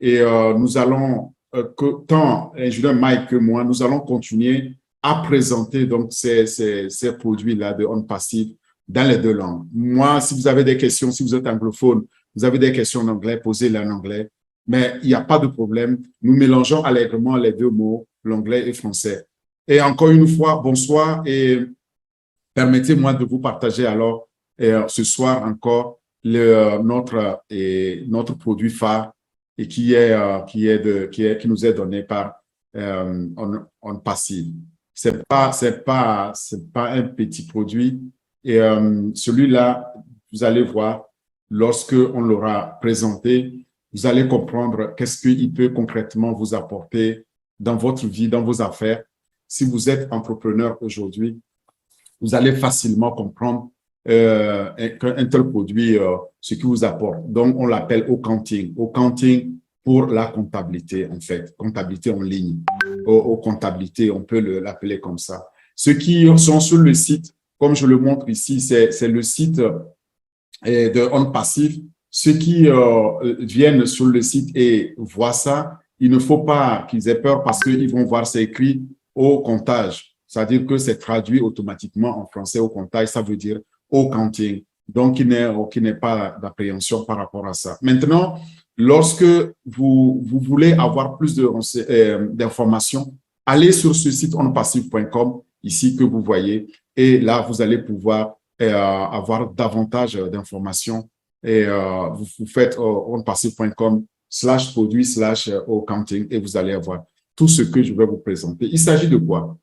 Et nous allons, tant Julien, Mike que moi, nous allons continuer à présenter donc ces produits-là de On Passive dans les deux langues. Moi, si vous avez des questions, si vous êtes anglophone, vous avez des questions en anglais, posez-les en anglais. Mais il n'y a pas de problème. Nous mélangeons allègrement les deux mots, l'anglais et français. Et encore une fois, bonsoir et permettez-moi de vous partager alors ce soir encore notre produit phare et qui nous est donné par On Passive. C'est pas un petit produit et celui-là, vous allez voir, lorsque on l'aura présenté, vous allez comprendre qu'est-ce qu'il peut concrètement vous apporter dans votre vie, dans vos affaires. Si vous êtes entrepreneur aujourd'hui, vous allez facilement comprendre qu'un tel produit, ce qui vous apporte. Donc, on l'appelle accounting. Accounting pour la comptabilité, en fait, comptabilité en ligne. Comptabilité, on peut l'appeler comme ça. Ceux qui sont sur le site, comme je le montre ici, c'est le site de On Passive. Ceux qui viennent sur le site et voient ça, il ne faut pas qu'ils aient peur parce qu'ils vont voir c'est écrit au comptage. C'est-à-dire que c'est traduit automatiquement en français au comptage, ça veut dire au counting. Donc, il n'est pas d'appréhension par rapport à ça. Maintenant, lorsque vous voulez avoir plus d'informations, allez sur ce site onpassive.com, ici que vous voyez, et là, vous allez pouvoir avoir davantage d'informations. Et vous faites onpassive.com/produit/accounting et vous allez avoir tout ce que je vais vous présenter. Il s'agit de quoi?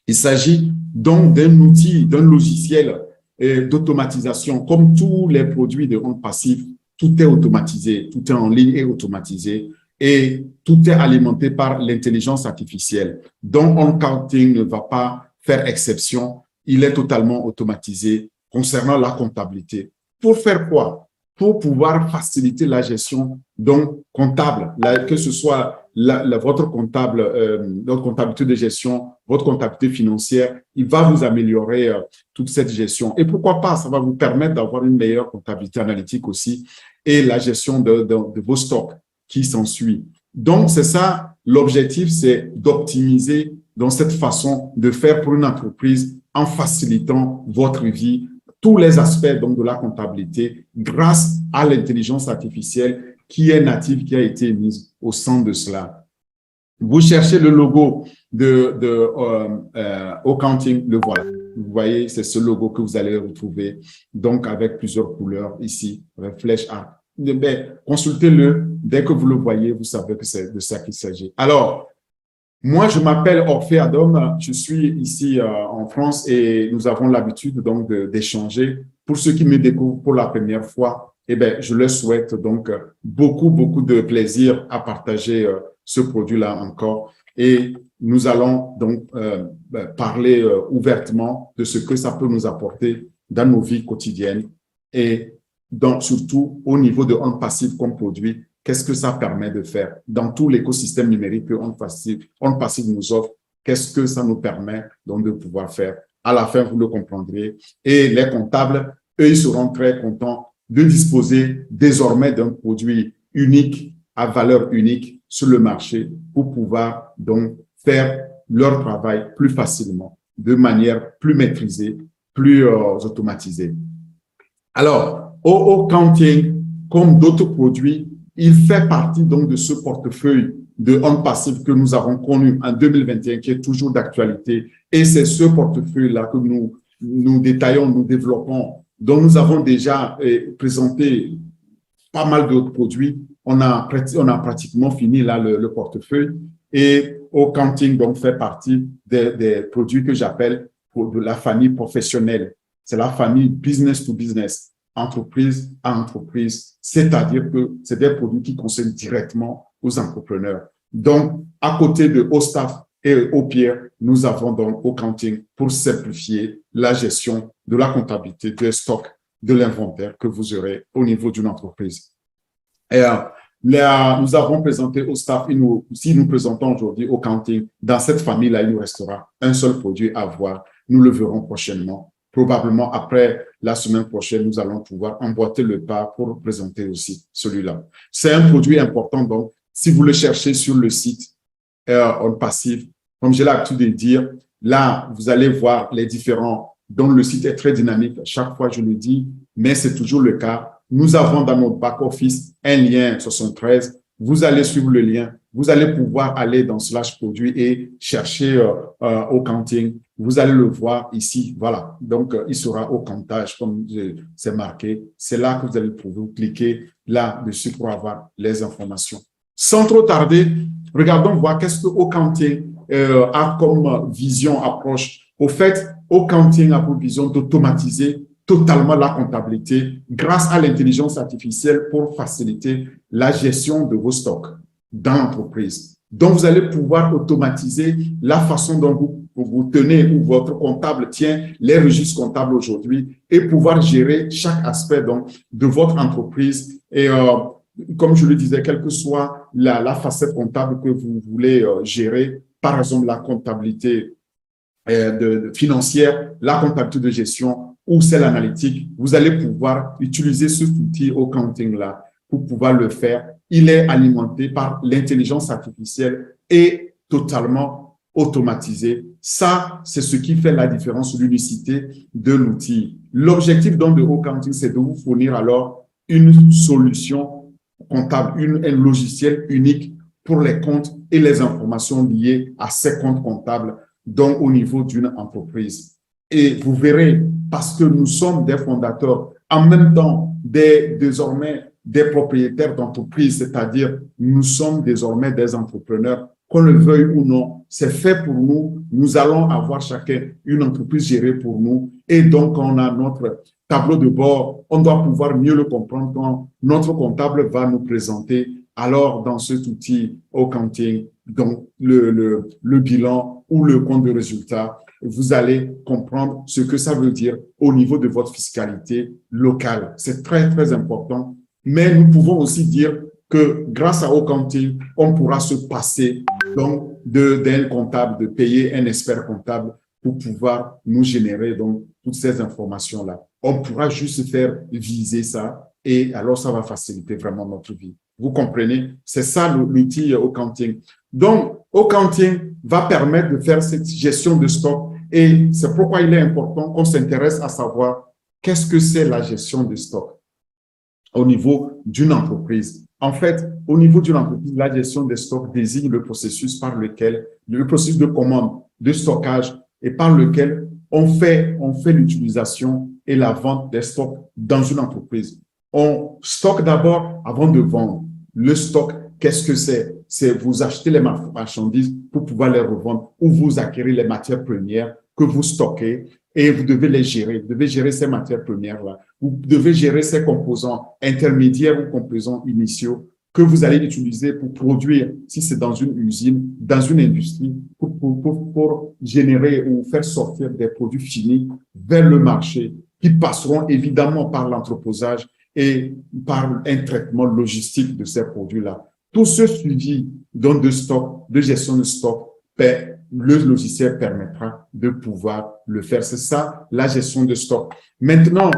Il s'agit donc d'un outil, d'un logiciel d'automatisation. Comme tous les produits de On Passive, tout est automatisé, tout est en ligne et automatisé et tout est alimenté par l'intelligence artificielle. Donc, On Counting ne va pas faire exception. Il est totalement automatisé concernant la comptabilité. Pour faire quoi? Pour pouvoir faciliter la gestion donc comptable, que ce soit votre comptabilité de gestion, votre comptabilité financière, il va vous améliorer toute cette gestion. Et pourquoi pas, ça va vous permettre d'avoir une meilleure comptabilité analytique aussi et la gestion de vos stocks qui s'ensuit. Donc, c'est ça, l'objectif, c'est d'optimiser dans cette façon de faire pour une entreprise en facilitant votre vie, tous les aspects donc, de la comptabilité grâce à l'intelligence artificielle qui est native, qui a été mise au centre de cela. Vous cherchez le logo de accounting, le voilà. Vous voyez, c'est ce logo que vous allez retrouver, donc avec plusieurs couleurs ici, avec flèche A. Consultez-le, dès que vous le voyez, vous savez que c'est de ça qu'il s'agit. Alors, moi, je m'appelle Orphée Adom, je suis ici en France et nous avons l'habitude donc d'échanger. Pour ceux qui me découvrent pour la première fois, je leur souhaite donc beaucoup de plaisir à partager ce produit-là encore. Et nous allons donc parler ouvertement de ce que ça peut nous apporter dans nos vies quotidiennes et donc surtout au niveau de On Passive comme produit. Qu'est-ce que ça permet de faire dans tout l'écosystème numérique que On Passive nous offre? Qu'est-ce que ça nous permet donc de pouvoir faire? À la fin, vous le comprendrez. Et les comptables, eux, ils seront très contents de disposer désormais d'un produit unique, à valeur unique sur le marché pour pouvoir donc faire leur travail plus facilement, de manière plus maîtrisée, plus automatisée. Alors, accounting, comme d'autres produits, il fait partie donc de ce portefeuille de On Passive que nous avons connu en 2021, qui est toujours d'actualité. Et c'est ce portefeuille-là que nous détaillons, nous développons, dont nous avons déjà présenté pas mal d'autres produits. On a pratiquement fini là le portefeuille. Et accounting donc fait partie des produits que j'appelle de la famille professionnelle. C'est la famille business to business, entreprise à entreprise, c'est-à-dire que c'est des produits qui concernent directement aux entrepreneurs. Donc, à côté de OStaff et OPierre, nous avons donc accounting pour simplifier la gestion de la comptabilité, du stock, de l'inventaire que vous aurez au niveau d'une entreprise. Et nous avons présenté OStaff, si nous présentons aujourd'hui accounting, dans cette famille-là, il nous restera un seul produit à voir. Nous le verrons prochainement probablement après la semaine prochaine, nous allons pouvoir emboîter le pas pour présenter aussi celui-là. C'est un produit important, donc si vous le cherchez sur le site On Passive, comme j'ai l'habitude de dire, là, vous allez voir les différents, dont le site est très dynamique. Chaque fois, je le dis, mais c'est toujours le cas. Nous avons dans notre back-office un lien 73. Vous allez suivre le lien. Vous allez pouvoir aller dans slash produit et chercher au counting. Vous allez le voir ici. Voilà. Donc, il sera au comptage, comme c'est marqué. C'est là que vous allez pouvoir cliquer là-dessus pour avoir les informations. Sans trop tarder, regardons voir qu'est-ce que Accounting a comme vision, approche. Au fait, Accounting a pour vision d'automatiser totalement la comptabilité grâce à l'intelligence artificielle pour faciliter la gestion de vos stocks dans l'entreprise. Donc, vous allez pouvoir automatiser la façon dont vous tenez ou votre comptable tient les registres comptables aujourd'hui et pouvoir gérer chaque aspect donc, de votre entreprise. Et comme je le disais, quelle que soit la facette comptable que vous voulez gérer, par exemple la comptabilité financière, la comptabilité de gestion ou celle analytique, vous allez pouvoir utiliser cet outil Accounting-là pour pouvoir le faire. Il est alimenté par l'intelligence artificielle et totalement automatisé. Ça, c'est ce qui fait la différence, l'unicité de l'outil. L'objectif donc de Accounting, c'est de vous fournir alors une solution comptable, un logiciel unique pour les comptes et les informations liées à ces comptes comptables, donc au niveau d'une entreprise. Et vous verrez, parce que nous sommes des fondateurs, en même temps désormais des propriétaires d'entreprises, c'est-à-dire nous sommes désormais des entrepreneurs, qu'on le veuille ou non, c'est fait pour nous. Nous allons avoir chacun une entreprise gérée pour nous. Et donc, on a notre tableau de bord, on doit pouvoir mieux le comprendre quand notre comptable va nous présenter. Alors, dans cet outil Accounting, donc le bilan ou le compte de résultat, vous allez comprendre ce que ça veut dire au niveau de votre fiscalité locale. C'est très, très important. Mais nous pouvons aussi dire que grâce à Accounting, on pourra se passer donc d'un comptable, de payer un expert comptable pour pouvoir nous générer donc toutes ces informations-là. On pourra juste faire viser ça et alors ça va faciliter vraiment notre vie. Vous comprenez? C'est ça l'outil Accounting. Donc, Accounting va permettre de faire cette gestion de stock et c'est pourquoi il est important qu'on s'intéresse à savoir qu'est-ce que c'est la gestion de stock au niveau d'une entreprise. En fait, au niveau d'une entreprise, la gestion des stocks désigne le processus de commande, de stockage et par lequel on fait l'utilisation et la vente des stocks dans une entreprise. On stocke d'abord avant de vendre. Le stock, qu'est-ce que c'est? C'est vous achetez les marchandises pour pouvoir les revendre ou vous acquérez les matières premières que vous stockez et vous devez les gérer. Vous devez gérer ces matières premières-là. Vous devez gérer ces composants intermédiaires ou composants initiaux que vous allez utiliser pour produire, si c'est dans une usine, dans une industrie, pour générer ou faire sortir des produits finis vers le marché qui passeront évidemment par l'entreposage et par un traitement logistique de ces produits-là. Tout ce suivi donc de stock, de gestion de stock, le logiciel permettra de pouvoir le faire. C'est ça, la gestion de stock. Maintenant,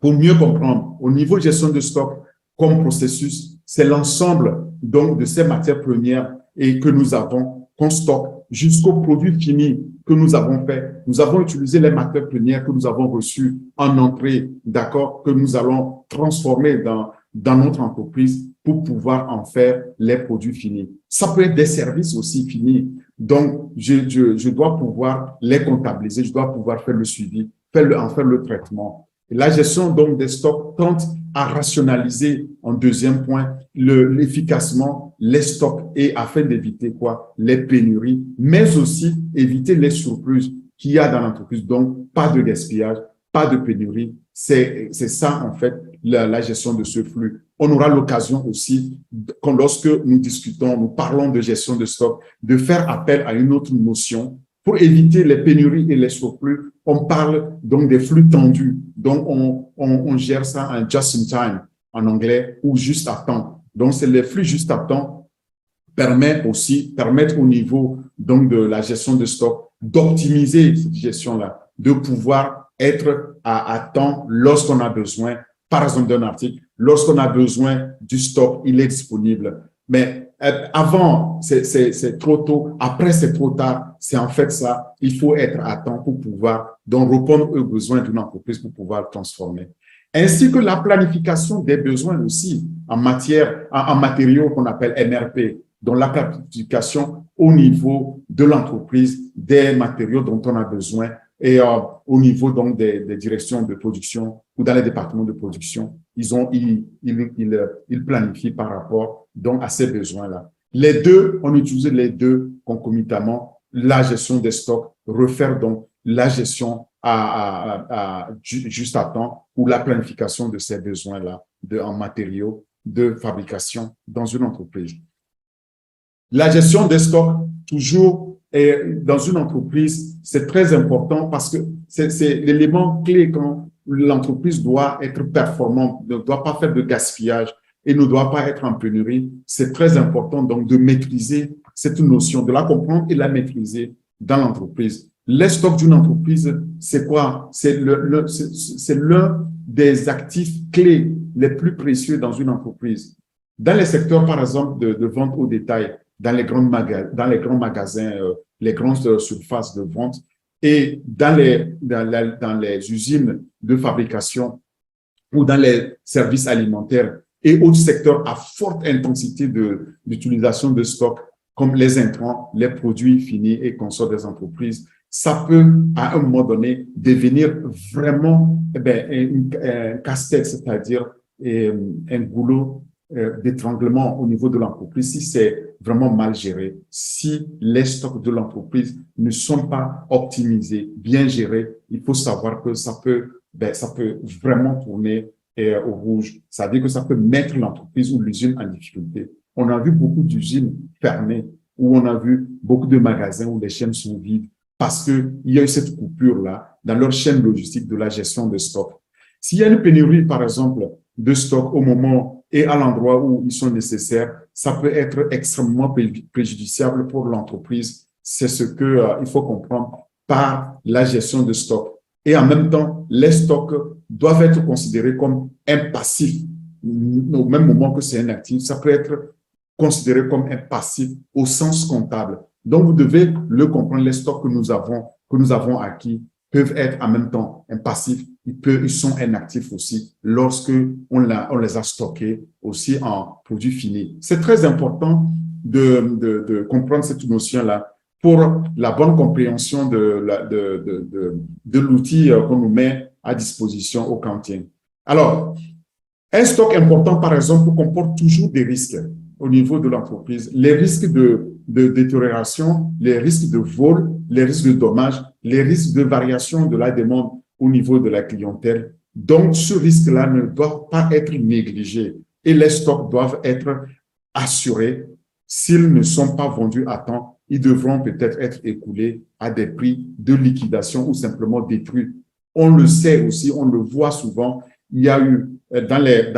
pour mieux comprendre, au niveau de gestion de stock, comme processus, c'est l'ensemble donc de ces matières premières et que nous avons, qu'on stocke jusqu'au produit fini que nous avons fait. Nous avons utilisé les matières premières que nous avons reçues en entrée, d'accord, que nous allons transformer dans notre entreprise pour pouvoir en faire les produits finis. Ça peut être des services aussi finis. Donc, je dois pouvoir les comptabiliser, je dois pouvoir faire le suivi, en faire le traitement. Et la gestion donc des stocks tente à rationaliser, en deuxième point, efficacement les stocks et afin d'éviter quoi? Les pénuries, mais aussi éviter les surplus qu'il y a dans l'entreprise. Donc, pas de gaspillage, pas de pénurie. C'est ça, en fait, la gestion de ce flux. On aura l'occasion aussi, lorsque nous parlons de gestion de stock, de faire appel à une autre notion pour éviter les pénuries et les surplus. On parle donc des flux tendus. Donc, on gère ça en just in time, en anglais, ou juste à temps. Donc, c'est les flux juste à temps permettent au niveau donc de la gestion de stock d'optimiser cette gestion-là, de pouvoir être à temps lorsqu'on a besoin, par exemple d'un article, lorsqu'on a besoin du stock, il est disponible. Mais avant, c'est trop tôt. Après, c'est trop tard. C'est en fait ça. Il faut être à temps pour pouvoir donc répondre aux besoins d'une entreprise pour pouvoir le transformer. Ainsi que la planification des besoins aussi en matière, en matériaux qu'on appelle MRP, donc la planification au niveau de l'entreprise des matériaux dont on a besoin et au niveau donc des directions de production ou dans les départements de production, ils planifient par rapport donc à ces besoins-là. Les deux, on utilise les deux concomitamment, la gestion des stocks, refaire donc la gestion juste à temps ou la planification de ces besoins-là en matériaux de fabrication dans une entreprise. La gestion des stocks, toujours, dans une entreprise, c'est très important parce que c'est l'élément clé quand l'entreprise doit être performante, ne doit pas faire de gaspillage et ne doit pas être en pénurie. C'est très important donc de maîtriser cette notion, de la comprendre et la maîtriser dans l'entreprise. Les stocks d'une entreprise, c'est quoi? C'est l'un des actifs clés les plus précieux dans une entreprise. Dans les secteurs, par exemple, de vente au détail, dans les grands magasins, les grandes surfaces de vente et dans les usines de fabrication ou dans les services alimentaires et autres secteurs à forte intensité d'utilisation de stock, comme les intrants, les produits finis et consorts des entreprises, ça peut, à un moment donné, devenir vraiment un casse-tête, c'est-à-dire un goulot d'étranglement au niveau de l'entreprise si c'est vraiment mal géré, si les stocks de l'entreprise ne sont pas optimisés, bien gérés. Il faut savoir que ça peut vraiment tourner au rouge. Ça veut dire que ça peut mettre l'entreprise ou l'usine en difficulté. On a vu beaucoup d'usines fermées, où on a vu beaucoup de magasins où les chaînes sont vides parce qu'il y a eu cette coupure-là dans leur chaîne logistique de la gestion de stock. S'il y a une pénurie, par exemple, de stock au moment et à l'endroit où ils sont nécessaires, ça peut être extrêmement préjudiciable pour l'entreprise. C'est ce qu'il faut comprendre par la gestion de stock. Et en même temps, les stocks doivent être considérés comme un passif. Au même moment que c'est un actif, ça peut être considéré comme un passif au sens comptable. Donc, vous devez le comprendre. Les stocks que nous avons acquis peuvent être en même temps un passif. Ils sont un actif aussi lorsque on les a stockés aussi en produits finis. C'est très important de comprendre cette notion-là pour la bonne compréhension de l'outil qu'on nous met à disposition au Cantien. Alors, un stock important, par exemple, comporte toujours des risques au niveau de l'entreprise. Les risques de détérioration, les risques de vol, les risques de dommages, les risques de variation de la demande au niveau de la clientèle. Donc, ce risque-là ne doit pas être négligé et les stocks doivent être assurés. S'ils ne sont pas vendus à temps, ils devront peut-être être écoulés à des prix de liquidation ou simplement détruits. On le sait aussi, on le voit souvent. Il y a eu dans les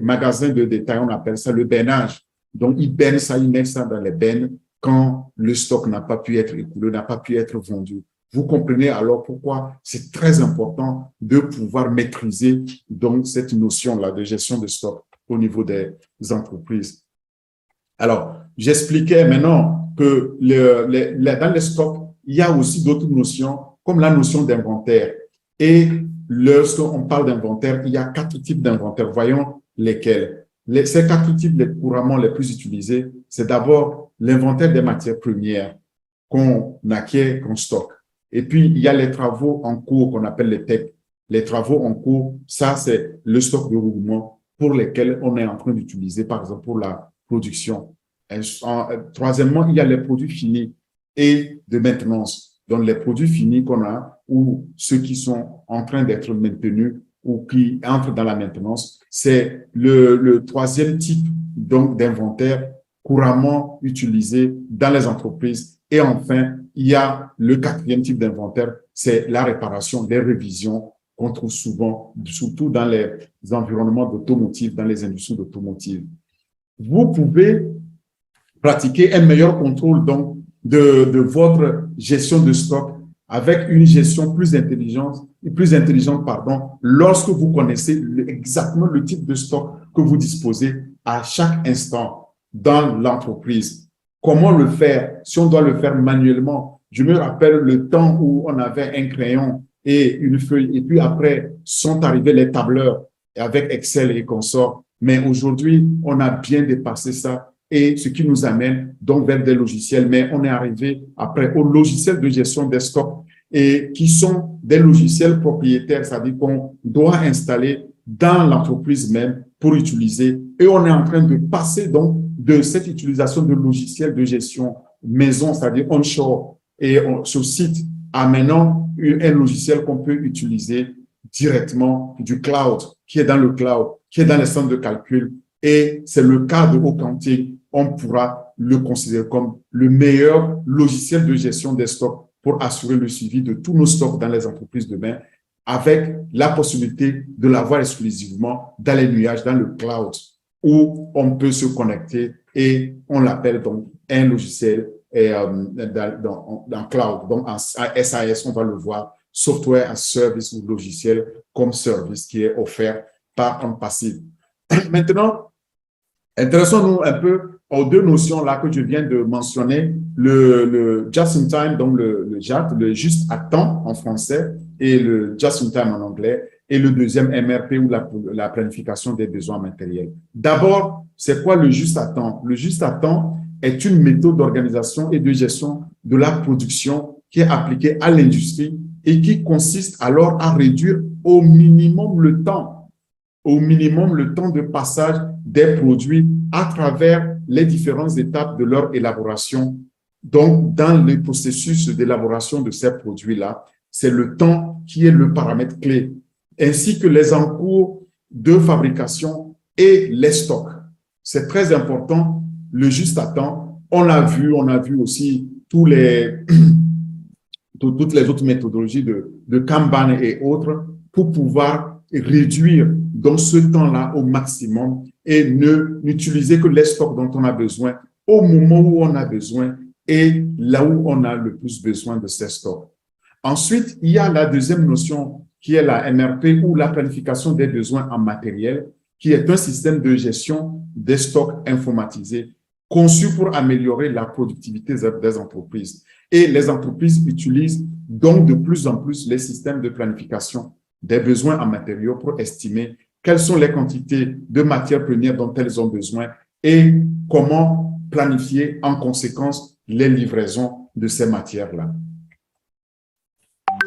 magasins de détail, on appelle ça le bennage. Donc, ils mettent ça dans les bennes quand le stock n'a pas pu être écoulé, n'a pas pu être vendu. Vous comprenez alors pourquoi c'est très important de pouvoir maîtriser donc cette notion-là de gestion de stock au niveau des entreprises. Alors, j'expliquais maintenant que dans les stocks, il y a aussi d'autres notions comme la notion d'inventaire. Et lorsqu'on parle d'inventaire, il y a 4 types d'inventaire. Voyons lesquels. Ces 4 types couramment les plus utilisés, c'est d'abord l'inventaire des matières premières qu'on acquiert, qu'on stocke. Et puis, il y a les travaux en cours qu'on appelle les TEC. Les travaux en cours, ça, c'est le stock de roulement pour lesquels on est en train d'utiliser, par exemple, pour la production. Troisièmement, il y a les produits finis et de maintenance. Donc, les produits finis qu'on a ou ceux qui sont en train d'être maintenus ou qui entrent dans la maintenance, c'est le troisième type donc d'inventaire couramment utilisé dans les entreprises. Et enfin, il y a le 4e type d'inventaire, c'est la réparation, les révisions qu'on trouve souvent, surtout dans les environnements d'automotive, dans les industries d'automotive. Vous pouvez pratiquer un meilleur contrôle donc de votre gestion de stock avec une gestion plus intelligente, pardon, lorsque vous connaissez exactement le type de stock que vous disposez à chaque instant dans l'entreprise. Comment le faire? Si on doit le faire manuellement, je me rappelle le temps où on avait un crayon et une feuille, et puis après sont arrivés les tableurs avec Excel et consorts. Mais aujourd'hui, on a bien dépassé ça, et ce qui nous amène donc vers des logiciels. Mais on est arrivé après aux logiciels de gestion des stocks, et qui sont des logiciels propriétaires, c'est-à-dire qu'on doit installer dans l'entreprise même pour utiliser. Et on est en train de passer donc de cette utilisation de logiciels de gestion maison, c'est-à-dire onshore et sur site, à maintenant un logiciel qu'on peut utiliser directement du cloud, qui est dans le cloud, qui est dans les centres de calcul. Et c'est le cas de Ocanting. On pourra le considérer comme le meilleur logiciel de gestion des stocks pour assurer le suivi de tous nos stocks dans les entreprises demain, avec la possibilité de l'avoir exclusivement dans les nuages, dans le cloud, où on peut se connecter, et on l'appelle donc un logiciel dans cloud. Donc en SAS, on va le voir, software as service ou logiciel comme service qui est offert par un passif. Maintenant, intéressons-nous un peu aux deux notions là que je viens de mentionner, le just in time, donc le JAT, le juste à temps en français, et le just in time en anglais, et le deuxième MRP ou la planification des besoins matériels. D'abord, c'est quoi le juste à temps? Le juste à temps est une méthode d'organisation et de gestion de la production qui est appliquée à l'industrie et qui consiste alors à réduire au minimum le temps de passage des produits à travers les différentes étapes de leur élaboration. Donc, dans le processus d'élaboration de ces produits-là, c'est le temps qui est le paramètre clé, ainsi que les encours de fabrication et les stocks. C'est très important, le juste à temps. On a vu aussi toutes les autres méthodologies de Kanban et autres pour pouvoir réduire dans ce temps-là au maximum et n'utiliser que les stocks dont on a besoin au moment où on a besoin et là où on a le plus besoin de ces stocks. Ensuite, il y a la deuxième notion qui est la MRP ou la planification des besoins en matériel, qui est un système de gestion des stocks informatisés conçu pour améliorer la productivité des entreprises. Et les entreprises utilisent donc de plus en plus les systèmes de planification des besoins en matériaux pour estimer quelles sont les quantités de matières premières dont elles ont besoin et comment planifier en conséquence les livraisons de ces matières-là.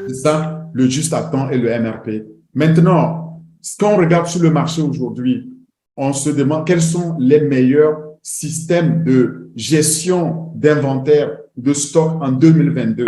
C'est ça, le juste à temps et le MRP. Maintenant, quand on regarde sur le marché aujourd'hui, on se demande quels sont les meilleurs systèmes de gestion d'inventaire de stock en 2022.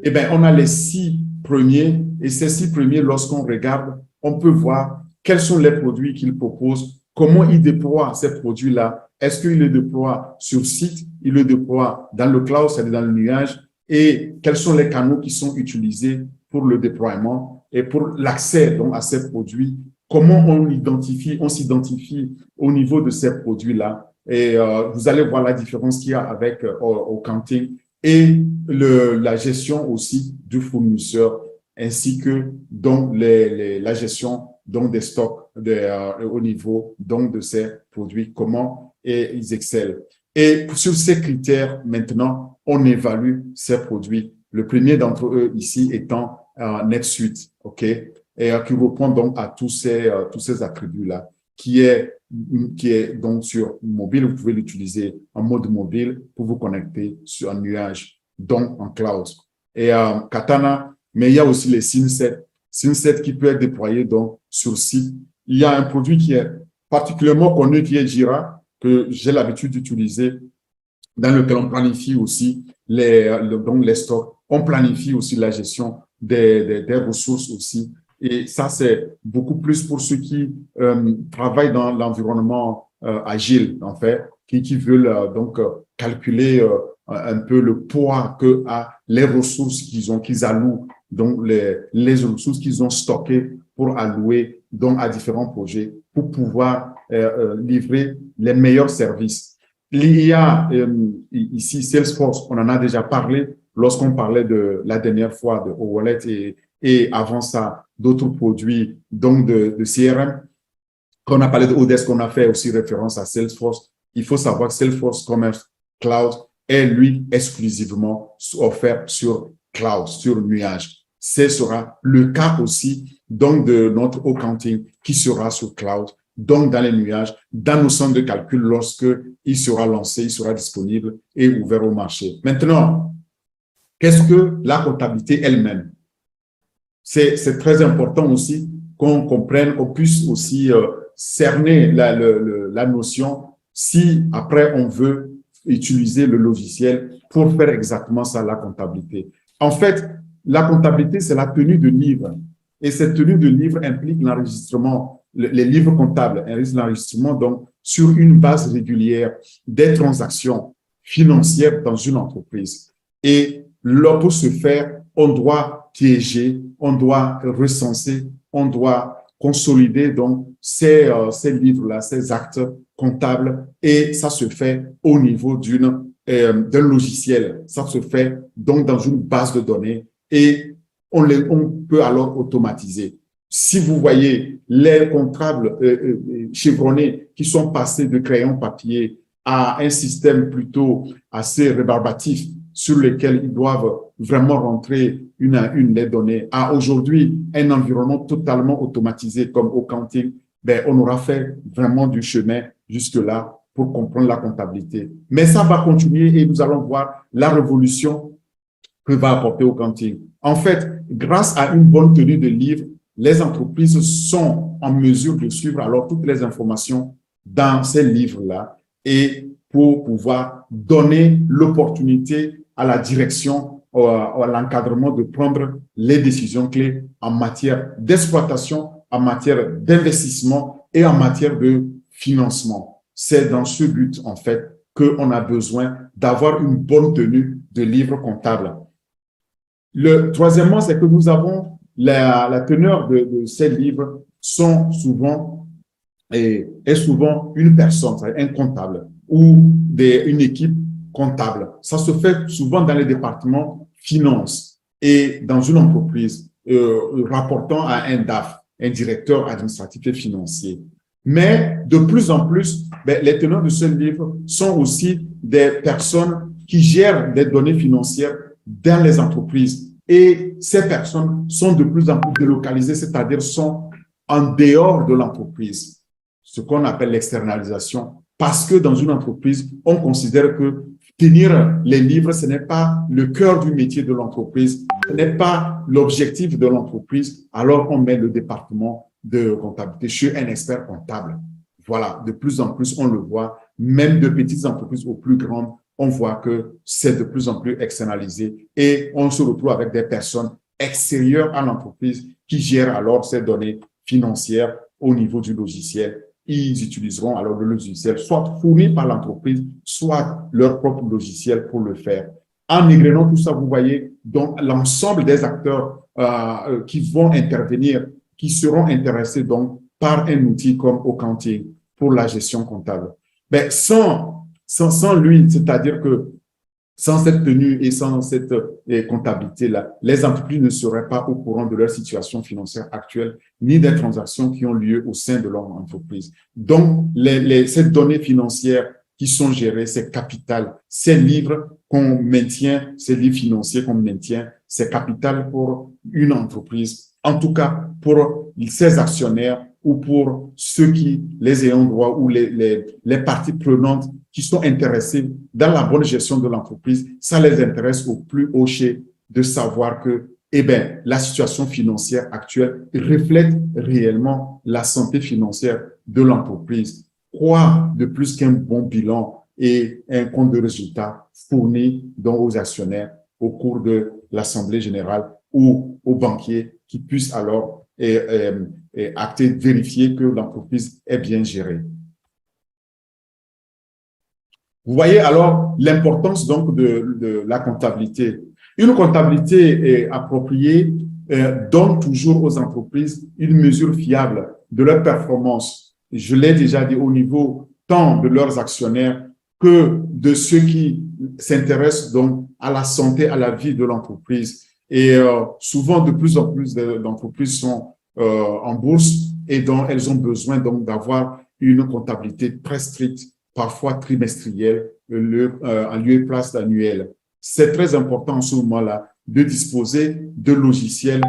Eh bien, on a les 6 premiers, et ces 6 premiers, lorsqu'on regarde, on peut voir quels sont les produits qu'ils proposent, comment ils déploient ces produits-là. Est-ce qu'ils les déploient sur site, ils le déploient dans le cloud, c'est-à-dire dans le nuage, et quels sont les canaux qui sont utilisés pour le déploiement et pour l'accès donc à ces produits. Comment on s'identifie au niveau de ces produits-là. Et vous allez voir la différence qu'il y a avec Ocanting et la gestion aussi du fournisseur, ainsi que donc la gestion donc des stocks au niveau donc de ces produits, comment ils excellent. Et sur ces critères, maintenant, on évalue ces produits. Le premier d'entre eux ici étant NetSuite, OK, et qui répond donc à tous ces attributs-là, qui est donc sur mobile. Vous pouvez l'utiliser en mode mobile pour vous connecter sur un nuage, donc en cloud. Et Katana, mais il y a aussi les Synset qui peut être déployé donc sur site. Il y a un produit qui est particulièrement connu qui est Jira, que j'ai l'habitude d'utiliser, dans lequel on planifie aussi donc les stocks. On planifie aussi la gestion des ressources aussi. Et ça, c'est beaucoup plus pour ceux qui travaillent dans l'environnement agile, en fait, qui veulent donc calculer un peu le poids que a les ressources qu'ils allouent, donc les ressources qu'ils ont stockées pour allouer donc à différents projets pour pouvoir livrer les meilleurs services. Il y a ici Salesforce, on en a déjà parlé, lorsqu'on parlait de la dernière fois de Wallet et avant ça, d'autres produits, donc de CRM. Quand on a parlé de Odesk, qu'on a fait aussi référence à Salesforce, il faut savoir que Salesforce Commerce Cloud est, lui, exclusivement offert sur cloud, sur nuage. Ce sera le cas aussi donc de notre accounting qui sera sur cloud, donc dans les nuages, dans nos centres de calcul lorsque il sera lancé, il sera disponible et ouvert au marché. Maintenant, qu'est-ce que la comptabilité elle-même? C'est très important aussi qu'on comprenne, qu'on puisse aussi cerner la notion si après on veut utiliser le logiciel pour faire exactement ça, la comptabilité. En fait, la comptabilité, c'est la tenue de livres. Et cette tenue de livres implique l'enregistrement, les livres comptables, l'enregistrement donc sur une base régulière des transactions financières dans une entreprise. Et là, pour ce faire, on doit piéger, on doit recenser, on doit consolider donc ces livres-là, ces actes comptables, et ça se fait au niveau d'un logiciel. Ça se fait donc dans une base de données et on peut alors automatiser. Si vous voyez les comptables chevronnés qui sont passés de crayon papier à un système plutôt assez rébarbatif sur lequel ils doivent vraiment rentrer une à une les données, à aujourd'hui un environnement totalement automatisé comme accounting, ben, on aura fait vraiment du chemin jusque-là pour comprendre la comptabilité. Mais ça va continuer et nous allons voir la révolution que va apporter accounting. En fait, grâce à une bonne tenue de livre, les entreprises sont en mesure de suivre alors toutes les informations dans ces livres-là et pour pouvoir donner l'opportunité à la direction, à l'encadrement de prendre les décisions clés en matière d'exploitation, en matière d'investissement et en matière de financement. C'est dans ce but, en fait, qu'on a besoin d'avoir une bonne tenue de livre comptable. Troisièmement, c'est que nous avons la teneur de ces livres sont souvent est souvent une personne, un comptable ou une équipe comptable. Ça se fait souvent dans les départements finances et dans une entreprise rapportant à un DAF, un directeur administratif et financier. Mais de plus en plus, les teneurs de ce livre sont aussi des personnes qui gèrent des données financières dans les entreprises. Et ces personnes sont de plus en plus délocalisées, c'est-à-dire sont en dehors de l'entreprise, ce qu'on appelle l'externalisation, parce que dans une entreprise, on considère que tenir les livres, ce n'est pas le cœur du métier de l'entreprise, ce n'est pas l'objectif de l'entreprise, alors on met le département de comptabilité chez un expert comptable. Voilà, de plus en plus, on le voit, même de petites entreprises aux plus grandes, on voit que c'est de plus en plus externalisé et on se retrouve avec des personnes extérieures à l'entreprise qui gèrent alors ces données financières au niveau du logiciel. Ils utiliseront alors le logiciel soit fourni par l'entreprise, soit leur propre logiciel pour le faire. En égrenant tout ça, vous voyez donc l'ensemble des acteurs qui vont intervenir, qui seront intéressés donc par un outil comme accounting pour la gestion comptable. Mais sans lui, c'est-à-dire que sans cette tenue et sans cette comptabilité-là, les entreprises ne seraient pas au courant de leur situation financière actuelle, ni des transactions qui ont lieu au sein de leur entreprise. Donc, ces données financières qui sont gérées, c'est capital. Ces livres qu'on maintient, ces livres financiers qu'on maintient, c'est capital pour une entreprise. En tout cas, pour ses actionnaires ou pour ceux qui, les ayants droit ou les parties prenantes qui sont intéressés dans la bonne gestion de l'entreprise, ça les intéresse au plus haut chez de savoir que, la situation financière actuelle reflète réellement la santé financière de l'entreprise. Quoi de plus qu'un bon bilan et un compte de résultat fourni donc aux actionnaires au cours de l'Assemblée générale ou aux banquiers qui puissent alors vérifier que l'entreprise est bien gérée. Vous voyez alors l'importance donc de la comptabilité. Une comptabilité appropriée donne toujours aux entreprises une mesure fiable de leur performance. Je l'ai déjà dit au niveau tant de leurs actionnaires que de ceux qui s'intéressent donc à la santé, à la vie de l'entreprise. Et souvent, de plus en plus d'entreprises sont en bourse et dont elles ont besoin donc d'avoir une comptabilité très stricte, parfois trimestrielle, en lieu et place annuelle. C'est très important en ce moment-là de disposer de logiciels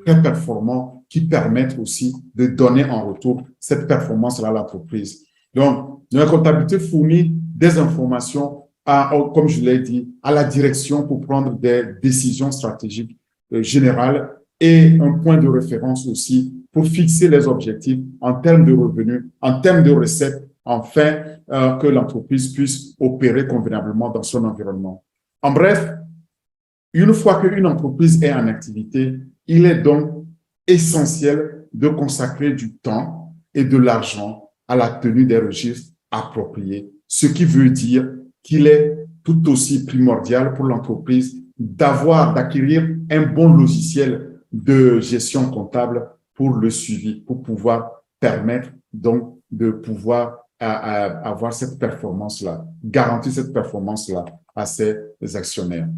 très performants qui permettent aussi de donner en retour cette performance-là à l'entreprise. Donc, la comptabilité fournit des informations, comme je l'ai dit, à la direction pour prendre des décisions stratégiques générales et un point de référence aussi pour fixer les objectifs en termes de revenus, en termes de recettes, afin que l'entreprise puisse opérer convenablement dans son environnement. En bref, une fois qu'une entreprise est en activité, il est donc essentiel de consacrer du temps et de l'argent à la tenue des registres appropriés, ce qui veut dire qu'il est tout aussi primordial pour l'entreprise d'acquérir un bon logiciel de gestion comptable pour le suivi, pour pouvoir permettre donc de pouvoir avoir cette performance-là, garantir cette performance-là à ses actionnaires.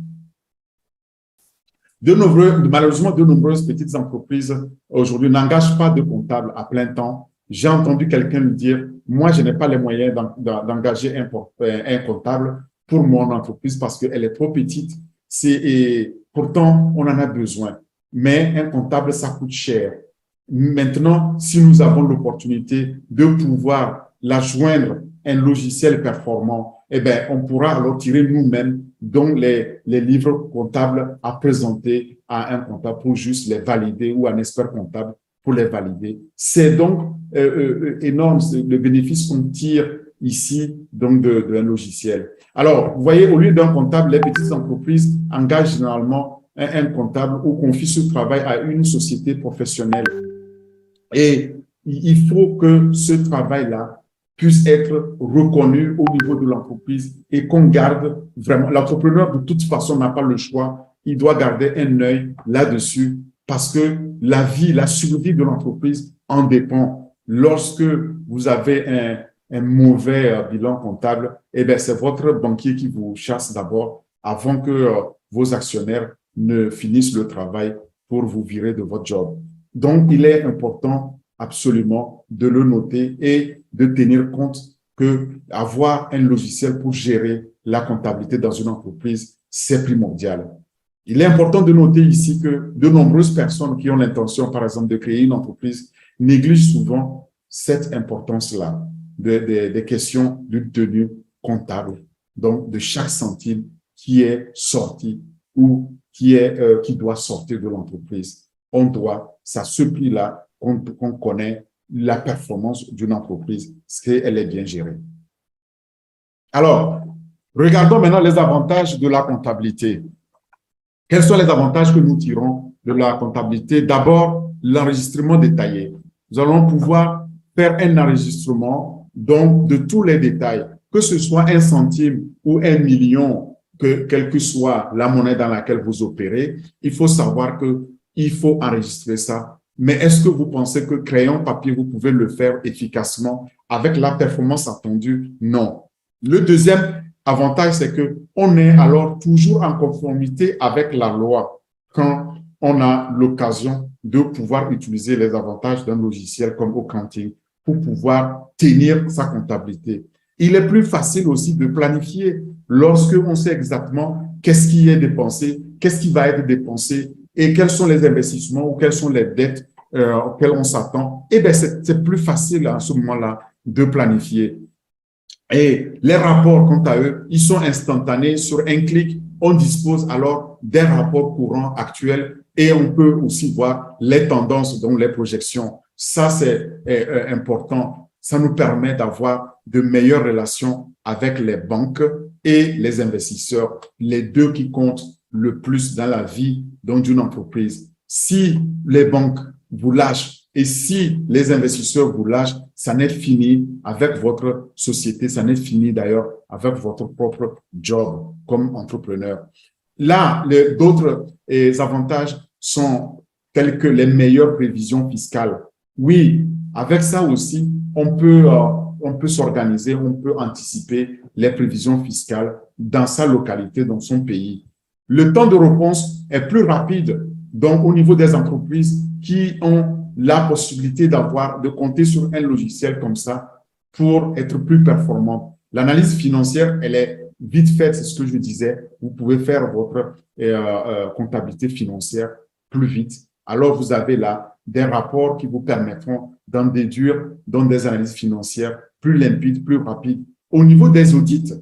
Malheureusement, de nombreuses petites entreprises aujourd'hui n'engagent pas de comptable à plein temps. J'ai entendu quelqu'un me dire, moi, je n'ai pas les moyens d'engager un comptable pour mon entreprise parce qu'elle est trop petite. Et pourtant, on en a besoin. Mais un comptable, ça coûte cher. Maintenant, si nous avons l'opportunité de pouvoir la joindre un logiciel performant, eh bien, on pourra alors tirer nous-mêmes donc les livres comptables à présenter à un comptable pour juste les valider ou à un expert comptable pour les valider. C'est donc énorme le bénéfice qu'on tire ici donc d'un logiciel. Alors, vous voyez, au lieu d'un comptable, les petites entreprises engagent généralement un comptable ou confient ce travail à une société professionnelle. Et il faut que ce travail-là puisse être reconnu au niveau de l'entreprise et qu'on garde vraiment. L'entrepreneur, de toute façon, n'a pas le choix. Il doit garder un œil là-dessus parce que la vie, la survie de l'entreprise en dépend. Lorsque vous avez un mauvais bilan comptable, eh bien, c'est votre banquier qui vous chasse d'abord avant que vos actionnaires ne finissent le travail pour vous virer de votre job. Donc, il est important absolument de le noter et de tenir compte que avoir un logiciel pour gérer la comptabilité dans une entreprise, c'est primordial. Il est important de noter ici que de nombreuses personnes qui ont l'intention, par exemple, de créer une entreprise, négligent souvent cette importance-là des questions de tenue comptable, donc de chaque centime qui est sorti ou qui doit sortir de l'entreprise. On doit, ça ce prix-là, qu'on connaît la performance d'une entreprise, ce qu'elle est bien gérée. Alors, regardons maintenant les avantages de la comptabilité. Quels sont les avantages que nous tirons de la comptabilité? D'abord, l'enregistrement détaillé. Nous allons pouvoir faire un enregistrement donc de tous les détails, que ce soit un centime ou un million, quelle que soit la monnaie dans laquelle vous opérez, il faut savoir qu'il faut enregistrer ça. Mais est-ce que vous pensez que crayon papier, vous pouvez le faire efficacement avec la performance attendue? Non. Le deuxième avantage, c'est qu'on est alors toujours en conformité avec la loi quand on a l'occasion de pouvoir utiliser les avantages d'un logiciel comme Accounting pour pouvoir tenir sa comptabilité. Il est plus facile aussi de planifier lorsque on sait exactement qu'est-ce qui est dépensé, qu'est-ce qui va être dépensé et quels sont les investissements ou quelles sont les dettes auxquelles on s'attend. Eh bien, c'est plus facile à ce moment-là de planifier. Et les rapports, quant à eux, ils sont instantanés. Sur un clic, on dispose alors des rapports courants actuels et on peut aussi voir les tendances, donc les projections. Ça, c'est important. Ça nous permet d'avoir de meilleures relations avec les banques et les investisseurs, les deux qui comptent le plus dans la vie d'une entreprise. Si les banques vous lâchent et si les investisseurs vous lâchent, ça n'est fini avec votre société, ça n'est fini d'ailleurs avec votre propre job comme entrepreneur. Là, d'autres avantages sont tels que les meilleures prévisions fiscales. Oui, avec ça aussi, on peut on peut s'organiser, on peut anticiper les prévisions fiscales dans sa localité, dans son pays. Le temps de réponse est plus rapide, donc au niveau des entreprises qui ont la possibilité de compter sur un logiciel comme ça pour être plus performant. L'analyse financière, elle est vite faite, c'est ce que je disais. Vous pouvez faire votre comptabilité financière plus vite. Alors, vous avez là des rapports qui vous permettront d'en déduire dans des analyses financières plus limpides, plus rapides. Au niveau des audits,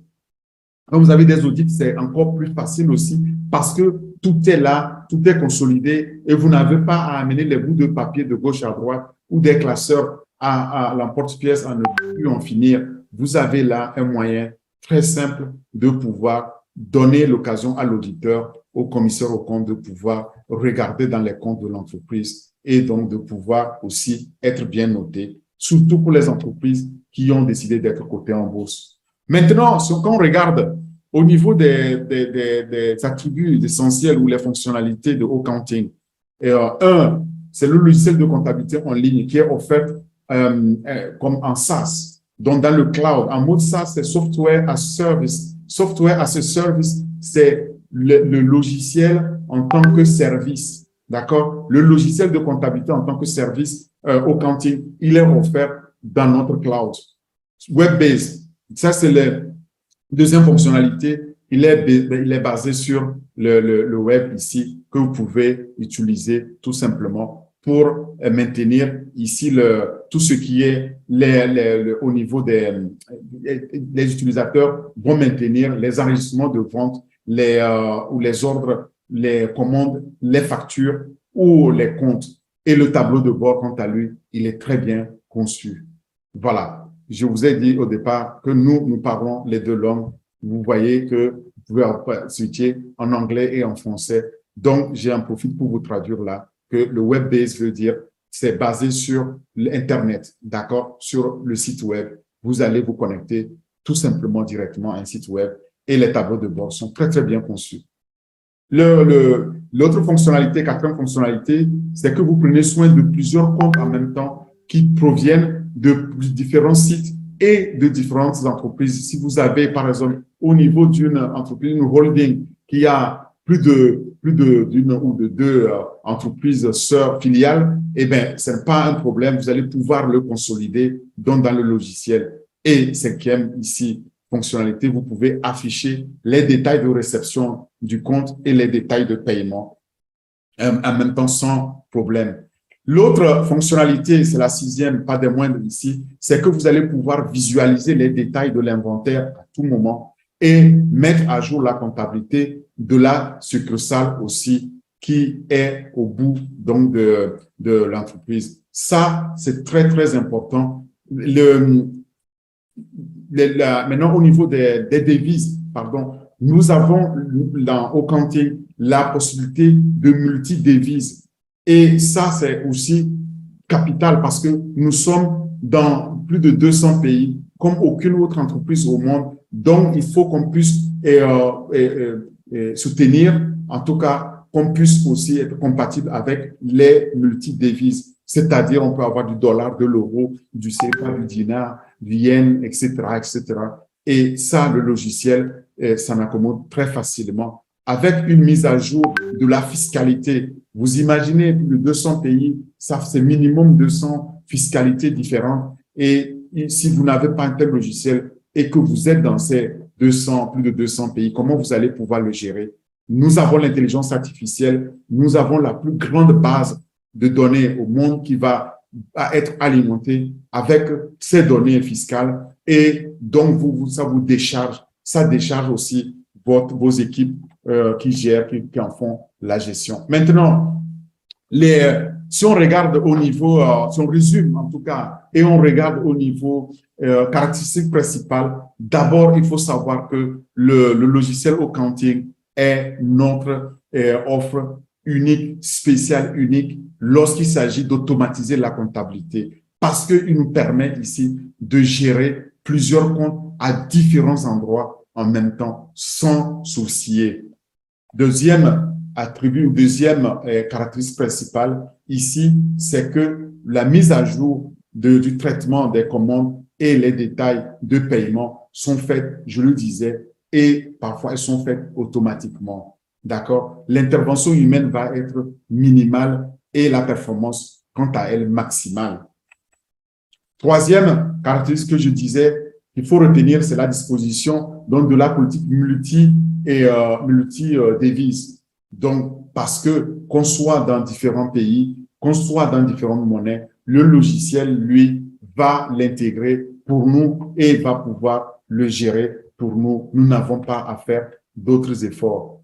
quand vous avez des audits, c'est encore plus facile aussi parce que tout est là, tout est consolidé et vous n'avez pas à amener les bouts de papier de gauche à droite ou des classeurs à l'emporte-pièce à ne plus en finir. Vous avez là un moyen très simple de pouvoir donner l'occasion à l'auditeur, au commissaire aux comptes de pouvoir regarder dans les comptes de l'entreprise et donc de pouvoir aussi être bien noté, surtout pour les entreprises qui ont décidé d'être cotées en bourse. Maintenant, quand on regarde au niveau des attributs essentiels ou les fonctionnalités de accounting, c'est le logiciel de comptabilité en ligne qui est offert comme en SaaS. Donc, dans le cloud, en mode SaaS, c'est Software as Service. Software as a Service, c'est le logiciel en tant que service. D'accord? Le logiciel de comptabilité en tant que service accounting, il est offert dans notre cloud. Web-based. Ça, c'est la deuxième fonctionnalité. Il est basé sur le web ici que vous pouvez utiliser tout simplement pour maintenir ici tout ce qui est au niveau les utilisateurs vont maintenir les enregistrements de vente, ou les ordres, les commandes, les factures ou les comptes. Et le tableau de bord, quant à lui, il est très bien conçu. Voilà. Je vous ai dit au départ que nous parlons les deux langues. Vous voyez que vous pouvez switcher en anglais et en français. Donc, j'en profite pour vous traduire là que le web-based veut dire c'est basé sur l'Internet, d'accord, sur le site web. Vous allez vous connecter tout simplement directement à un site web et les tableaux de bord sont très, très bien conçus. L'autre fonctionnalité, quatrième fonctionnalité, c'est que vous prenez soin de plusieurs comptes en même temps qui proviennent de différents sites et de différentes entreprises. Si vous avez, par exemple, au niveau d'une entreprise, une holding qui a plus d'une ou de deux entreprises sœurs filiales, eh bien, ce n'est pas un problème. Vous allez pouvoir le consolider dans le logiciel. Et cinquième, ici, fonctionnalité, vous pouvez afficher les détails de réception du compte et les détails de paiement en même temps sans problème. L'autre fonctionnalité, c'est la sixième, pas des moindres ici, c'est que vous allez pouvoir visualiser les détails de l'inventaire à tout moment et mettre à jour la comptabilité de la succursale aussi qui est au bout donc de l'entreprise. Ça, c'est très, très important. Maintenant, au niveau des devises, pardon, nous avons au accounting la possibilité de multi-devises. Et ça, c'est aussi capital parce que nous sommes dans plus de 200 pays, comme aucune autre entreprise au monde. Donc, il faut qu'on puisse soutenir, en tout cas, qu'on puisse aussi être compatible avec les multi-devises. C'est-à-dire, on peut avoir du dollar, de l'euro, du CFA, du dinar, du yen, etc., etc. Et ça, le logiciel, ça accommode très facilement. Avec une mise à jour de la fiscalité, vous imaginez plus de 200 pays, ça c'est minimum 200 fiscalités différentes. Et si vous n'avez pas un tel logiciel et que vous êtes dans ces plus de 200 pays, comment vous allez pouvoir le gérer? Nous avons l'intelligence artificielle, nous avons la plus grande base de données au monde qui va être alimentée avec ces données fiscales et donc ça décharge aussi vos équipes qui gèrent, qui en font la gestion. Maintenant, si on regarde au niveau, si on résume en tout cas, et on regarde au niveau caractéristique principale, d'abord, il faut savoir que le logiciel accounting est notre offre unique, spéciale, unique, lorsqu'il s'agit d'automatiser la comptabilité, parce qu'il nous permet ici de gérer plusieurs comptes à différents endroits en même temps, sans soucier. Deuxième attribut, deuxième caractéristique principale ici, c'est que la mise à jour du traitement des commandes et les détails de paiement sont faits, je le disais, et parfois elles sont faites automatiquement. D'accord? L'intervention humaine va être minimale et la performance, quant à elle, maximale. Troisième caractéristique que je disais, il faut retenir, c'est la disposition donc, de la politique multi-devises. Donc, parce que qu'on soit dans différents pays, qu'on soit dans différentes monnaies, le logiciel, lui, va l'intégrer pour nous et va pouvoir le gérer pour nous. Nous n'avons pas à faire d'autres efforts.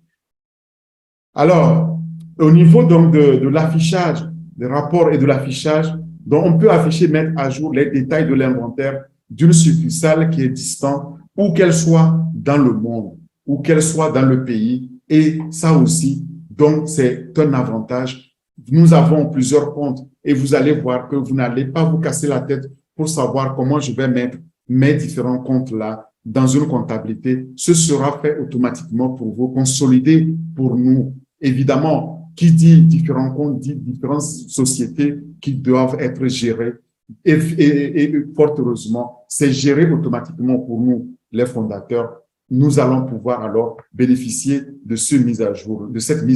Alors, au niveau donc de l'affichage, des rapports et de l'affichage, donc on peut afficher, mettre à jour les détails de l'inventaire d'une succursale qui est distante, ou qu'elle soit dans le monde, ou qu'elle soit dans le pays. Et ça aussi, donc c'est un avantage. Nous avons plusieurs comptes et vous allez voir que vous n'allez pas vous casser la tête pour savoir comment je vais mettre mes différents comptes là dans une comptabilité. Ce sera fait automatiquement pour vous, consolidé pour nous. Évidemment, qui dit différents comptes dit différentes sociétés qui doivent être gérées. Et fort heureusement, c'est géré automatiquement pour nous, les fondateurs. Nous allons pouvoir alors bénéficier de cette mise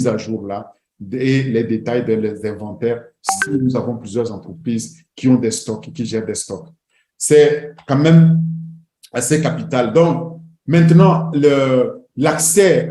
à jour-là et les détails des inventaires si nous avons plusieurs entreprises qui ont des stocks et qui gèrent des stocks. C'est quand même assez capital. Donc, maintenant, l'accès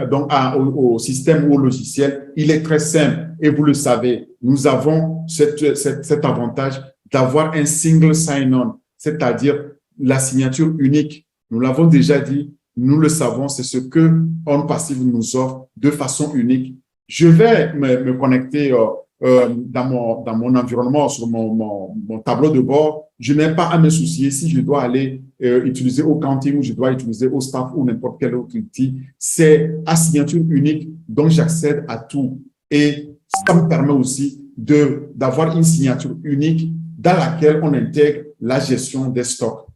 au système ou au logiciel, il est très simple et vous le savez, nous avons cet avantage d'avoir un single sign-on, c'est-à-dire la signature unique. Nous l'avons déjà dit, nous le savons, c'est ce que OnPassive nous offre de façon unique. Je vais me connecter dans mon environnement, sur mon tableau de bord. Je n'ai pas à me soucier si je dois aller utiliser Accounting ou je dois utiliser OStaff ou n'importe quel autre outil. C'est à signature unique, donc j'accède à tout. Et ça me permet aussi d'avoir une signature unique dans laquelle on intègre la gestion des stocks.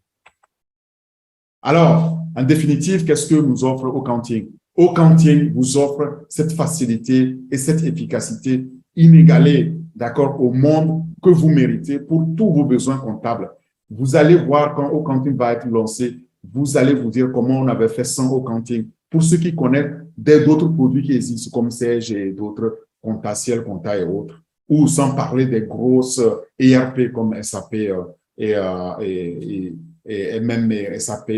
Alors, en définitive, qu'est-ce que nous offre Accounting? Accounting vous offre cette facilité et cette efficacité inégalée, d'accord, au monde que vous méritez pour tous vos besoins comptables. Vous allez voir quand Accounting va être lancé, vous allez vous dire comment on avait fait sans Accounting. Pour ceux qui connaissent d'autres produits qui existent comme Sage et d'autres, Comptatiel, Compta et autres, ou sans parler des grosses ERP comme SAP et même SAP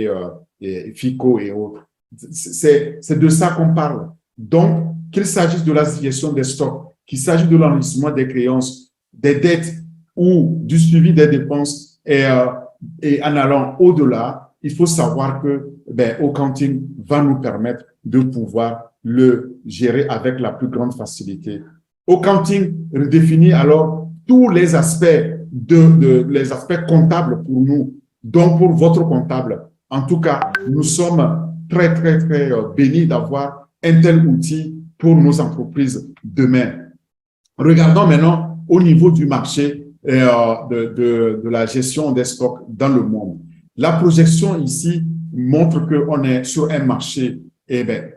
et FICO et autres. C'est de ça qu'on parle. Donc, qu'il s'agisse de la gestion des stocks, qu'il s'agisse de l'enregistrement des créances, des dettes ou du suivi des dépenses et en allant au-delà, il faut savoir que Accounting va nous permettre de pouvoir le gérer avec la plus grande facilité. Accounting redéfinit alors tous les aspects les aspects comptables pour nous, donc pour votre comptable. En tout cas, nous sommes très, très, très bénis d'avoir un tel outil pour nos entreprises demain. Regardons maintenant au niveau du marché de la gestion des stocks dans le monde. La projection ici montre qu'on est sur un marché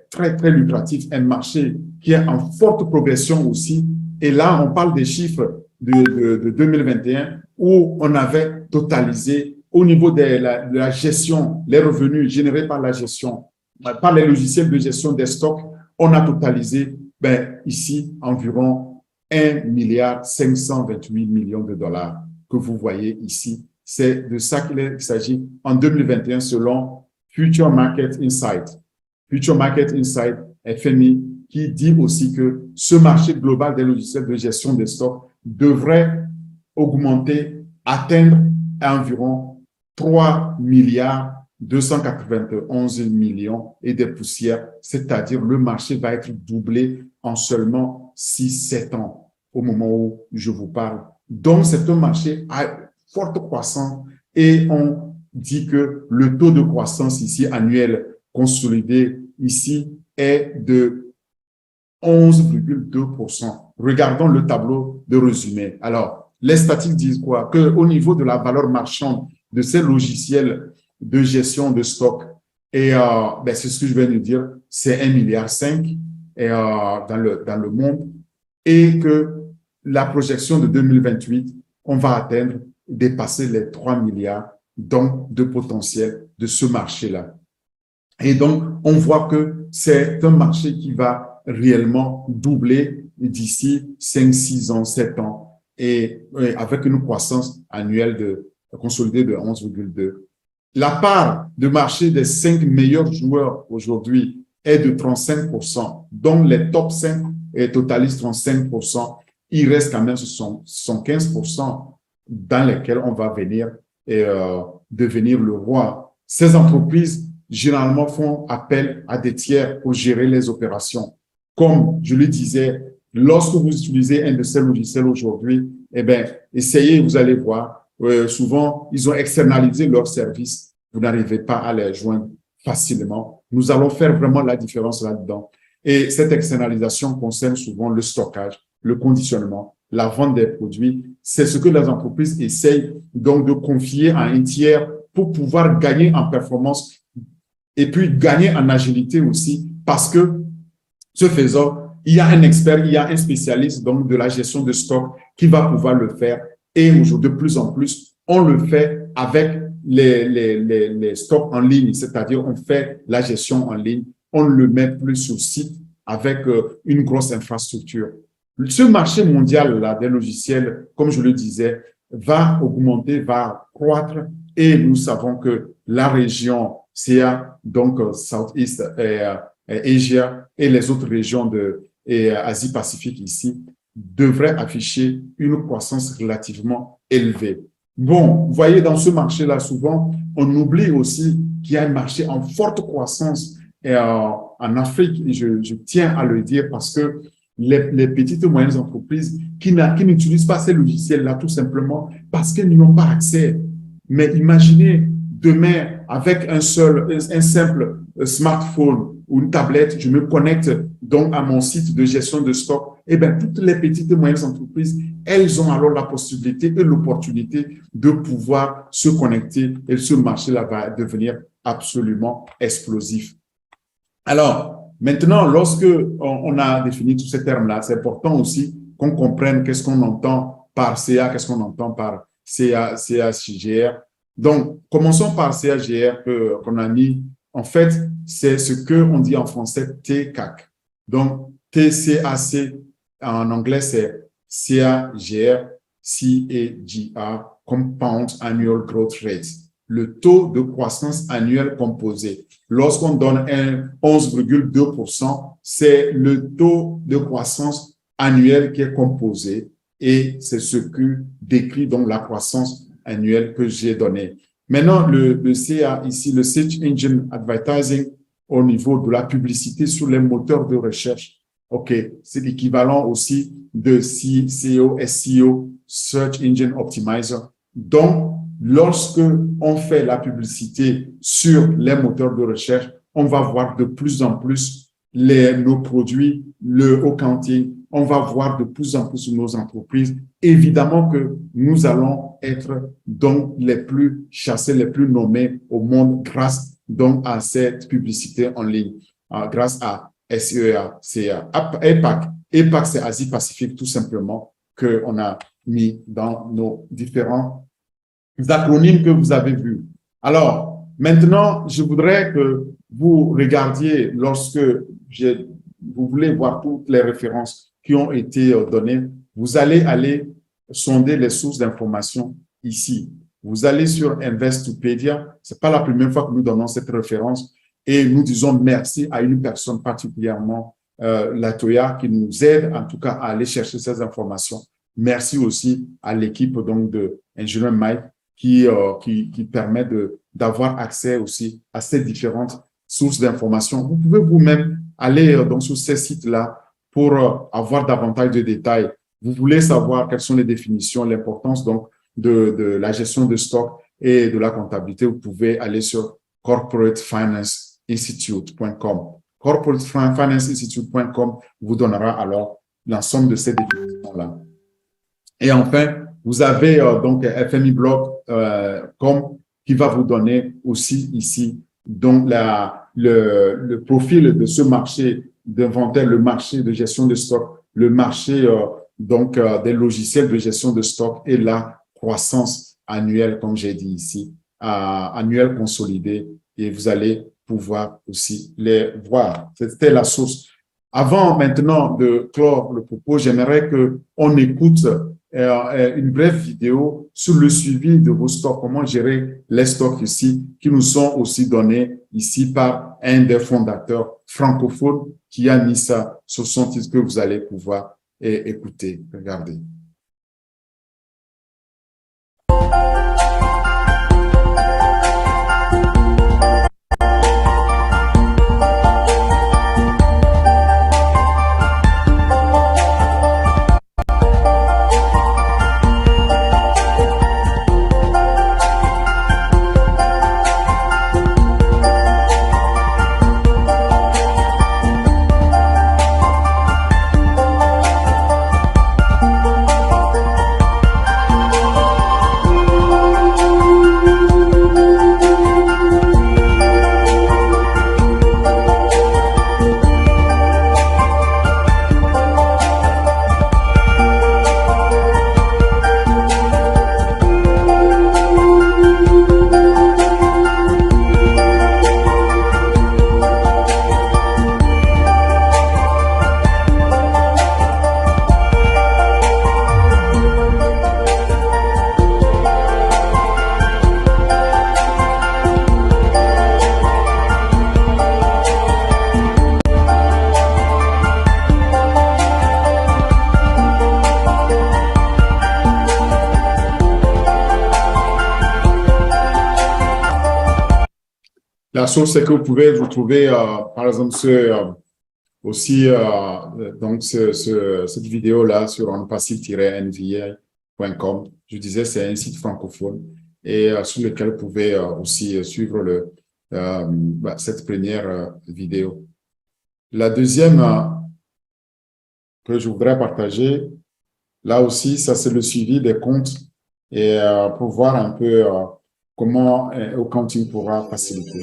très, très lucratif, un marché qui est en forte progression aussi. Et là, on parle des chiffres de 2021 où on avait totalisé au niveau de la gestion, les revenus générés par la gestion, par les logiciels de gestion des stocks, on a totalisé ici environ 1,528 milliard de dollars que vous voyez ici. C'est de ça qu'il s'agit en 2021 selon Future Market Insight. Future Market Insight, FMI, qui dit aussi que ce marché global des logiciels de gestion des stocks devrait augmenter, atteindre environ 3 milliards 291 millions et des poussières, c'est-à-dire le marché va être doublé en seulement 6-7 ans au moment où je vous parle. Donc, c'est un marché à forte croissance et on dit que le taux de croissance ici annuel consolidé ici est de 11,2%. Regardons le tableau de résumé. Alors, les statistiques disent quoi? Qu'au niveau de la valeur marchande de ces logiciels de gestion de stock, et c'est ce que je viens de dire, c'est 1,5 milliard dans le monde, et que la projection de 2028, on va dépasser les 3 milliards donc de potentiel de ce marché-là. Et donc, on voit que c'est un marché qui va réellement doubler d'ici 5, 6 ans, 7 ans, et avec une croissance annuelle consolidée de 11,2. La part de marché des 5 meilleurs joueurs aujourd'hui est de 35%, dont les top 5 totalisent 35%. Il reste quand même 15% dans lesquels on va venir devenir le roi. Ces entreprises, généralement, font appel à des tiers pour gérer les opérations. Comme je le disais, lorsque vous utilisez un de ces logiciels aujourd'hui, eh bien, essayez, vous allez voir, souvent, ils ont externalisé leurs services. Vous n'arrivez pas à les joindre facilement. Nous allons faire vraiment la différence là-dedans. Et cette externalisation concerne souvent le stockage, le conditionnement, la vente des produits. C'est ce que les entreprises essayent donc de confier à un tiers pour pouvoir gagner en performance et puis gagner en agilité aussi, parce que ce faisant, il y a un expert, il y a un spécialiste donc de la gestion de stock qui va pouvoir le faire. Et aujourd'hui, de plus en plus, on le fait avec les stocks en ligne, c'est-à-dire on fait la gestion en ligne, on ne le met plus sur site avec une grosse infrastructure. Ce marché mondial-là des logiciels, comme je le disais, va augmenter, va croître, et nous savons que la région CA, donc Southeast Asia et les autres régions de Asie-Pacifique ici, devraient afficher une croissance relativement élevée. Bon, vous voyez, dans ce marché-là, souvent, on oublie aussi qu'il y a un marché en forte croissance en Afrique. Et je tiens à le dire parce que les petites et moyennes entreprises qui n'utilisent pas ces logiciels-là tout simplement parce qu'elles n'y ont pas accès. Mais imaginez demain, avec un simple smartphone ou une tablette, je me connecte donc à mon site de gestion de stock. Eh bien, toutes les petites et moyennes entreprises, elles ont alors la possibilité et l'opportunité de pouvoir se connecter, et ce marché-là va devenir absolument explosif. Alors, maintenant, lorsque on a défini tous ces termes-là, c'est important aussi qu'on comprenne qu'est-ce qu'on entend par CA, qu'est-ce qu'on entend par CA, CAGR. Donc, commençons par CAGR qu'on a mis. En fait, c'est ce qu'on dit en français TCAC. Donc, TCAC, en anglais, c'est CAGR, Compound Annual Growth Rate, le taux de croissance annuelle composé. Lorsqu'on donne un 11,2%, c'est le taux de croissance annuelle qui est composé, et c'est ce que décrit donc la croissance annuelle que j'ai donnée. Maintenant, le CA ici, le Search Engine Advertising, au niveau de la publicité sur les moteurs de recherche. OK, c'est l'équivalent aussi de SEO, Search Engine Optimizer. Donc, lorsque on fait la publicité sur les moteurs de recherche, on va voir de plus en plus nos produits, le accounting, on va voir de plus en plus nos entreprises. Évidemment que nous allons être donc les plus chassés, les plus nommés au monde grâce donc à cette publicité en ligne, grâce à SEA, CA, APAC. APAC, c'est Asie-Pacifique tout simplement, qu'on a mis dans nos différents acronymes que vous avez vus. Alors, maintenant, je voudrais que vous regardiez, lorsque vous voulez voir toutes les références qui ont été données, vous allez aller sonder les sources d'informations ici. Vous allez sur Investopedia. C'est pas la première fois que nous donnons cette référence, et nous disons merci à une personne particulièrement, Latoya, qui nous aide en tout cas à aller chercher ces informations. Merci aussi à l'équipe donc de Ingénieur Mike qui permet d'avoir accès aussi à ces différentes sources d'informations. Vous pouvez vous-même aller donc sur ces sites-là pour avoir davantage de détails. Vous voulez savoir quelles sont les définitions, l'importance donc de la gestion de stock et de la comptabilité, vous pouvez aller sur corporatefinanceinstitute.com. Corporatefinanceinstitute.com vous donnera alors l'ensemble de ces définitions-là. Et enfin, vous avez donc fmiblog.com qui va vous donner aussi ici donc le profil de ce marché d'inventaire, le marché de gestion de stock, le marché des logiciels de gestion de stock et la croissance annuelle, comme j'ai dit ici, annuels consolidés et vous allez pouvoir aussi les voir. C'était la source. Avant maintenant de clore le propos, j'aimerais qu'on écoute une brève vidéo sur le suivi de vos stocks, comment gérer les stocks ici, qui nous sont aussi donnés ici par un des fondateurs francophones qui a mis ça sur son titre que vous allez pouvoir écouter. Regardez. La chose, c'est que vous pouvez retrouver, par exemple, aussi donc cette vidéo-là sur onpassive-nva.com. Je disais, c'est un site francophone et sur lequel vous pouvez aussi suivre cette première vidéo. La deuxième que je voudrais partager, là aussi, ça c'est le suivi des comptes et pour voir un peu comment Accounting pourra faciliter.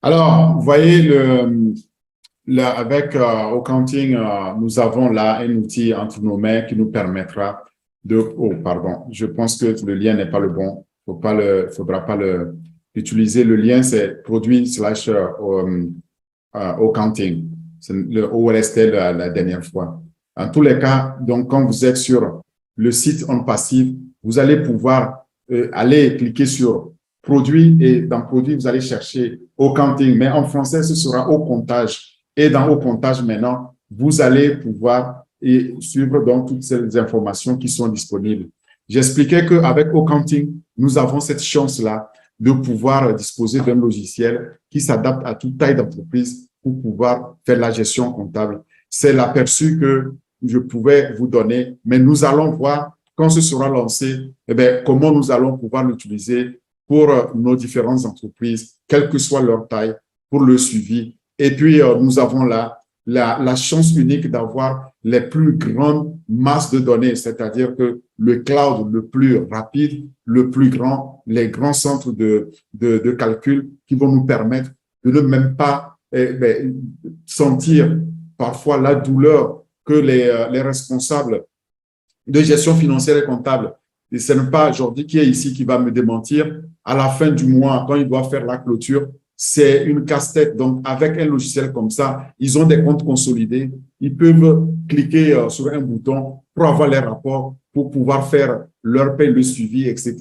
Alors, vous voyez, avec Accounting, nous avons là un outil entre nos mains qui nous permettra de... Oh, pardon, je pense que le lien n'est pas le bon. Faudra pas l'utiliser. Le lien, c'est produit/Accounting. Le O restait la dernière fois. En tous les cas, donc, quand vous êtes sur le site OnPassive, vous allez pouvoir aller cliquer sur produit et dans produit, vous allez chercher Accounting, mais en français, ce sera au comptage. Et dans au comptage, maintenant, vous allez pouvoir suivre donc toutes ces informations qui sont disponibles. J'expliquais qu'avec Accounting, nous avons cette chance-là de pouvoir disposer d'un logiciel qui s'adapte à toute taille d'entreprise pour pouvoir faire la gestion comptable. C'est l'aperçu que je pouvais vous donner, mais nous allons voir quand ce sera lancé, eh bien, comment nous allons pouvoir l'utiliser pour nos différentes entreprises, quelle que soit leur taille, pour le suivi. Et puis, nous avons la chance unique d'avoir les plus grandes masses de données, c'est-à-dire que le cloud le plus rapide, le plus grand, les grands centres de calcul qui vont nous permettre de ne même pas sentir parfois la douleur que les responsables de gestion financière et comptable. Et ce n'est pas Jordi qui est ici qui va me démentir. À la fin du mois, quand il doit faire la clôture, c'est une casse-tête. Donc, avec un logiciel comme ça, ils ont des comptes consolidés. Ils peuvent cliquer sur un bouton pour avoir les rapports, pour pouvoir faire leur paie, le suivi, etc.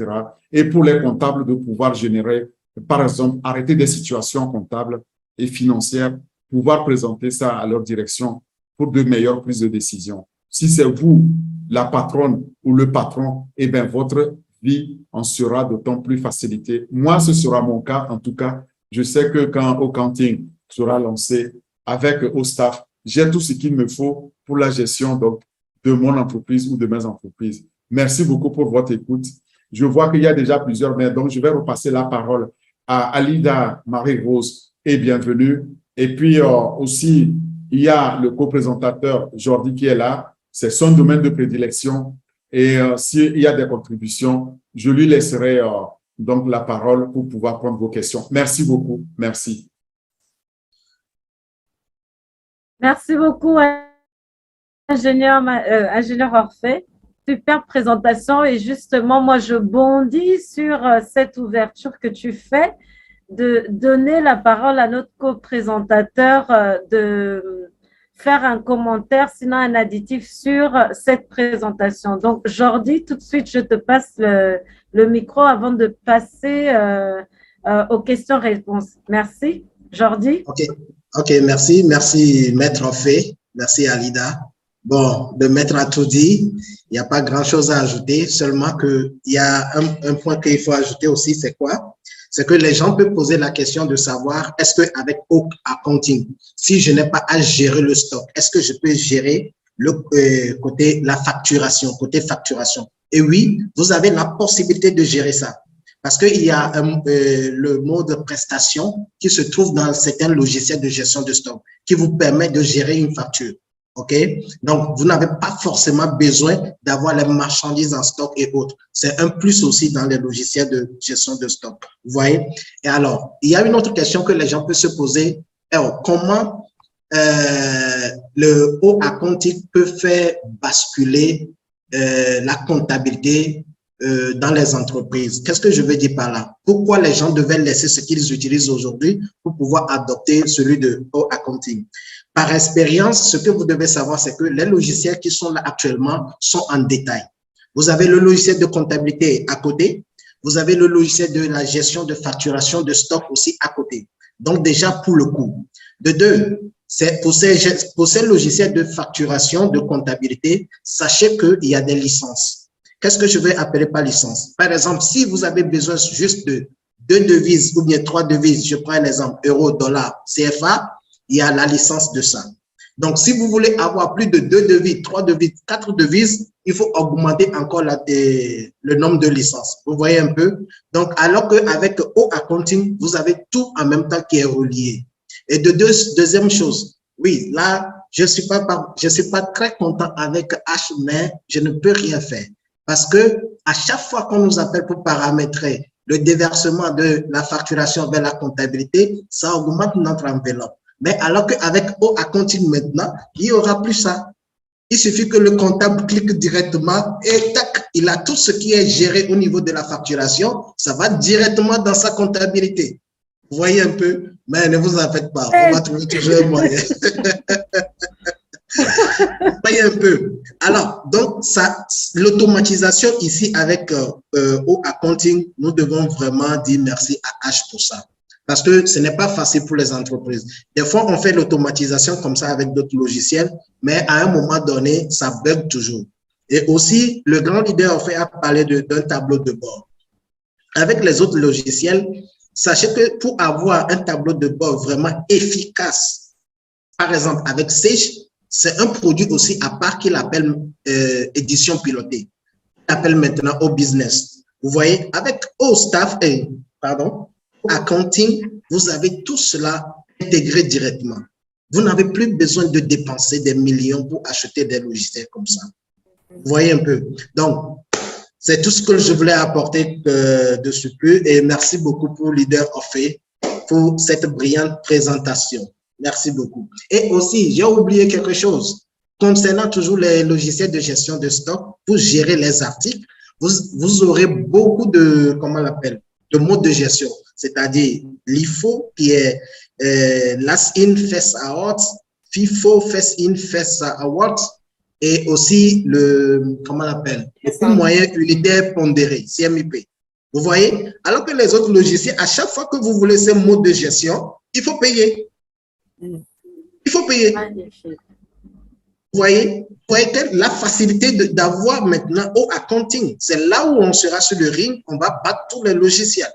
Et pour les comptables, de pouvoir générer, par exemple, arrêter des situations comptables et financières, pouvoir présenter ça à leur direction pour de meilleures prises de décision. Si c'est vous, la patronne ou le patron, eh bien, votre vie en sera d'autant plus facilitée. Moi, ce sera mon cas, en tout cas. Je sais que quand Accounting sera lancé avec au staff, j'ai tout ce qu'il me faut pour la gestion donc, de mon entreprise ou de mes entreprises. Merci beaucoup pour votre écoute. Je vois qu'il y a déjà plusieurs mails, donc je vais repasser la parole à Alida Marie-Rose et bienvenue. Et puis aussi, il y a le co-présentateur Jordi qui est là. C'est son domaine de prédilection. Et s'il y a des contributions, je lui laisserai donc la parole pour pouvoir prendre vos questions. Merci beaucoup. Merci. Merci beaucoup, ingénieur Orphée. Super présentation. Et justement, moi, je bondis sur cette ouverture que tu fais de donner la parole à notre co-présentateur, de faire un commentaire, sinon un additif sur cette présentation. Donc, Jordi, tout de suite, je te passe le micro avant de passer aux questions-réponses. Merci. Jordi? OK, merci. Merci, Maître Orphée. Merci, Alida. Bon, le maître a tout dit. Il n'y a pas grand-chose à ajouter, seulement qu'il y a un point qu'il faut ajouter aussi, c'est quoi? C'est que les gens peuvent poser la question de savoir, est-ce qu'avec Oak Accounting, si je n'ai pas à gérer le stock, est-ce que je peux gérer le côté la facturation, côté facturation? Et oui, vous avez la possibilité de gérer ça. Parce qu'il y a le mode prestation qui se trouve dans certains logiciels de gestion de stock qui vous permet de gérer une facture. OK? Donc, vous n'avez pas forcément besoin d'avoir les marchandises en stock et autres. C'est un plus aussi dans les logiciels de gestion de stock. Vous voyez? Et alors, il y a une autre question que les gens peuvent se poser. Alors, comment le haut accounting peut faire basculer la comptabilité dans les entreprises? Qu'est-ce que je veux dire par là? Pourquoi les gens devaient laisser ce qu'ils utilisent aujourd'hui pour pouvoir adopter celui de haut accounting? Par expérience, ce que vous devez savoir, c'est que les logiciels qui sont là actuellement sont en détail. Vous avez le logiciel de comptabilité à côté. Vous avez le logiciel de la gestion de facturation de stock aussi à côté. Donc, déjà, pour le coût. De deux, c'est pour ces logiciels de facturation, de comptabilité, sachez qu'il y a des licences. Qu'est-ce que je vais appeler par licence? Par exemple, si vous avez besoin juste de 2 devises ou bien 3 devises, je prends un exemple, euro, dollar, CFA, il y a la licence de ça. Donc, si vous voulez avoir plus de 2 devises, 3 devises, 4 devises, il faut augmenter encore le nombre de licences. Vous voyez un peu? Donc, alors qu'avec O Accounting, vous avez tout en même temps qui est relié. Et deuxième chose, oui, là, je suis pas très content avec H, mais je ne peux rien faire. Parce que à chaque fois qu'on nous appelle pour paramétrer le déversement de la facturation vers la comptabilité, ça augmente notre enveloppe. Mais alors qu'avec O Accounting maintenant, il n'y aura plus ça. Il suffit que le comptable clique directement et tac, il a tout ce qui est géré au niveau de la facturation. Ça va directement dans sa comptabilité. Vous voyez un peu? Mais ne vous en faites pas, on va trouver toujours un moyen. Vous voyez un peu? Alors, donc, l'automatisation ici avec O Accounting, nous devons vraiment dire merci à H pour ça. Parce que ce n'est pas facile pour les entreprises. Des fois, on fait l'automatisation comme ça avec d'autres logiciels, mais à un moment donné, ça bug toujours. Et aussi, le grand leader a parlé d'un tableau de bord. Avec les autres logiciels, sachez que pour avoir un tableau de bord vraiment efficace, par exemple avec Sage, c'est un produit aussi à part qu'il appelle édition pilotée. Il appelle maintenant au business. Vous voyez, avec au staff, accounting, vous avez tout cela intégré directement. Vous n'avez plus besoin de dépenser des millions pour acheter des logiciels comme ça. Vous voyez un peu. Donc, C'est tout ce que je voulais apporter de surplus et merci beaucoup pour Leader Orphée pour cette brillante présentation. Merci beaucoup. Et aussi, j'ai oublié quelque chose. Concernant toujours les logiciels de gestion de stock, pour gérer les articles, vous aurez beaucoup de, comment on l'appelle, de modes de gestion. C'est-à-dire l'IFO qui est last in, first out, FIFO, first in, first out, et aussi le, comment on l'appelle, le coût moyen unitaire pondéré, CMUP. Vous voyez? Alors que les autres logiciels, à chaque fois que vous voulez ces modes de gestion, il faut payer. Il faut payer. Vous voyez la facilité d'avoir maintenant au accounting. C'est là où on sera sur le ring, on va battre tous les logiciels.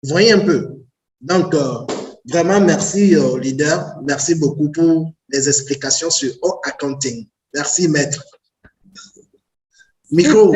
Vous voyez un peu. Donc, vraiment, merci leader. Merci beaucoup pour les explications sur au accounting. Merci, maître. Micro.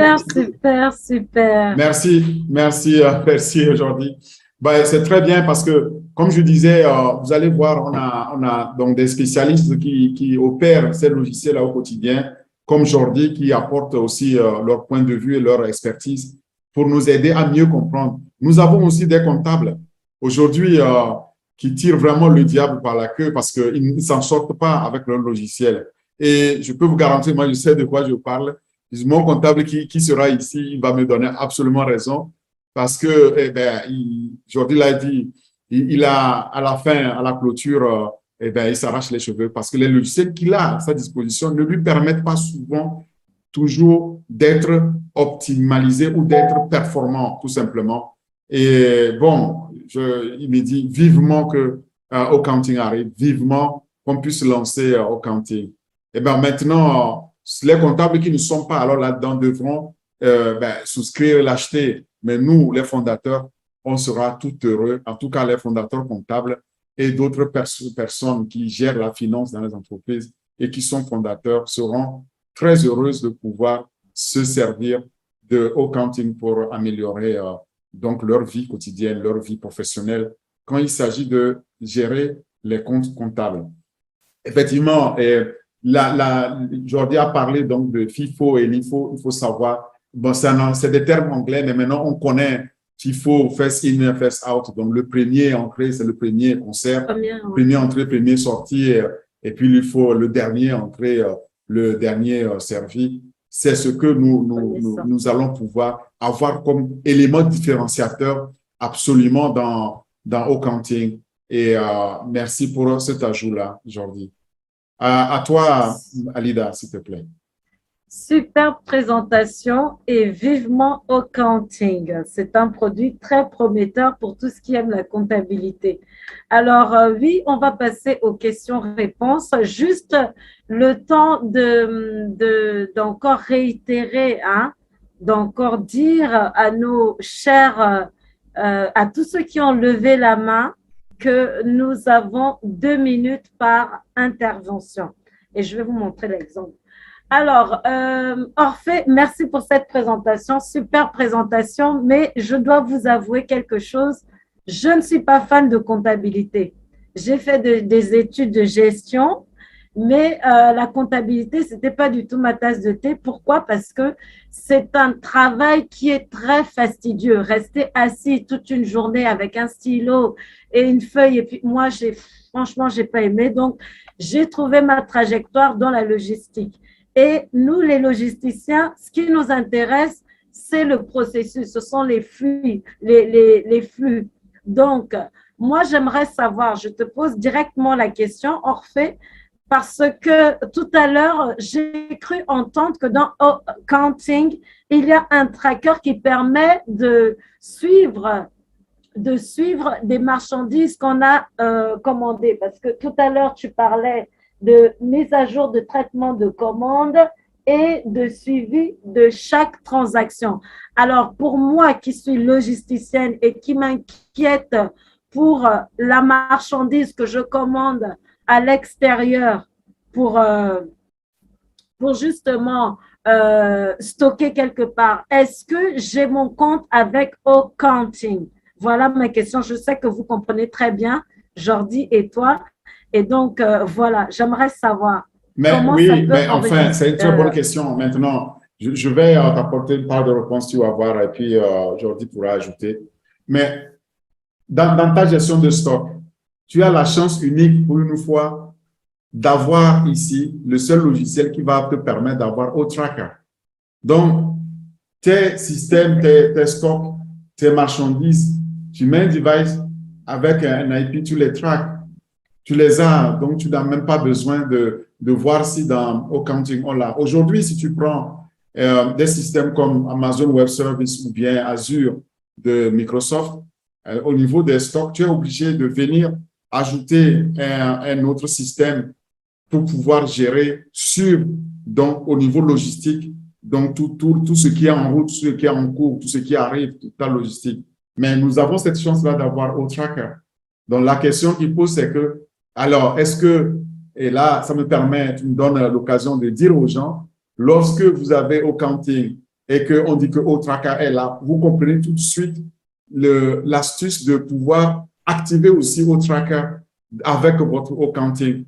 Super. Merci aujourd'hui. Ben, c'est très bien parce que, comme je disais, vous allez voir, on a donc des spécialistes qui opèrent ces logiciels au quotidien, comme Jordi, qui apportent aussi leur point de vue et leur expertise pour nous aider à mieux comprendre. Nous avons aussi des comptables aujourd'hui qui tirent vraiment le diable par la queue parce qu'ils ne s'en sortent pas avec leur logiciel. Et je peux vous garantir, moi, je sais de quoi je parle. Mon comptable qui sera ici, il va me donner absolument raison. Parce que, Jordi l'a dit, il a, à la fin, à la clôture, il s'arrache les cheveux parce que les logiciels qu'il a à sa disposition ne lui permettent pas souvent toujours d'être optimalisé ou d'être performant, tout simplement. Et bon, il me dit vivement que Accounting arrive, vivement qu'on puisse lancer Accounting. Et bien maintenant, les comptables qui ne sont pas alors là-dedans devront souscrire, l'acheter. Mais nous, les fondateurs, on sera tout heureux, en tout cas les fondateurs comptables et d'autres personnes qui gèrent la finance dans les entreprises et qui sont fondateurs seront très heureuses de pouvoir se servir de Accounting pour améliorer donc leur vie quotidienne, leur vie professionnelle quand il s'agit de gérer les comptes comptables. Effectivement, Jordi a parlé donc de FIFO et LIFO, il faut savoir. Bon, c'est des termes anglais, mais maintenant, on connaît FIFO, first in, first out. Donc, le premier entrée, c'est le premier concert. Premier entrée, premier sorti. Et puis, il faut le dernier entrée, le dernier servi. C'est ce que nous allons pouvoir avoir comme élément différenciateur absolument dans Accounting. Et merci pour cet ajout-là, Jordi. À toi, Alida, s'il te plaît. Superbe présentation et vivement Accounting. C'est un produit très prometteur pour tous qui aiment la comptabilité. Alors, oui, on va passer aux questions-réponses. Juste le temps d'encore réitérer, d'encore dire à nos chers, à tous ceux qui ont levé la main, que nous avons 2 minutes par intervention. Et je vais vous montrer l'exemple. Alors, Orphée, merci pour cette présentation, super présentation, mais je dois vous avouer quelque chose. Je ne suis pas fan de comptabilité. J'ai fait des études de gestion, mais la comptabilité, ce n'était pas du tout ma tasse de thé. Pourquoi? Parce que c'est un travail qui est très fastidieux. Rester assis toute une journée avec un stylo et une feuille, et puis moi, franchement, je n'ai pas aimé. Donc, j'ai trouvé ma trajectoire dans la logistique. Et nous, les logisticiens, ce qui nous intéresse, c'est le processus, ce sont les flux, les flux. Donc, moi, j'aimerais savoir, je te pose directement la question, Orphée, parce que tout à l'heure, j'ai cru entendre que dans Accounting, il y a un tracker qui permet de suivre des marchandises qu'on a commandées. Parce que tout à l'heure, tu parlais de mise à jour de traitement de commandes et de suivi de chaque transaction. Alors, pour moi qui suis logisticienne et qui m'inquiète pour la marchandise que je commande à l'extérieur pour justement stocker quelque part, est-ce que j'ai mon compte avec Accounting? Voilà ma question. Je sais que vous comprenez très bien, Jordi et toi. Et donc, voilà, j'aimerais savoir mais comment oui, ça peut mais enfin, c'est une très bonne question. Maintenant, Je vais t'apporter une part de réponse, tu vas voir, et puis Jordi pourra ajouter. Mais dans ta gestion de stock, tu as la chance unique pour une fois d'avoir ici le seul logiciel qui va te permettre d'avoir Tracker. Donc, tes systèmes, tes stocks, tes marchandises, tu mets un device avec un IP, tu les tracks, tu les as, donc tu n'as même pas besoin de voir si dans Accounting on l'a. Aujourd'hui, si tu prends des systèmes comme Amazon Web Service ou bien Azure de Microsoft, au niveau des stocks, tu es obligé de venir ajouter un autre système pour pouvoir gérer donc au niveau logistique, donc tout ce qui est en route, tout ce qui est en cours, tout ce qui arrive, toute la logistique. Mais nous avons cette chance-là d'avoir Tracker. Donc la question qu'il pose, c'est que, alors, est-ce que, et là, ça me permet, tu me donnes l'occasion de dire aux gens, lorsque vous avez Accounting et qu'on dit que Tracker est là, vous comprenez tout de suite l'astuce de pouvoir activer aussi Tracker avec votre Accounting.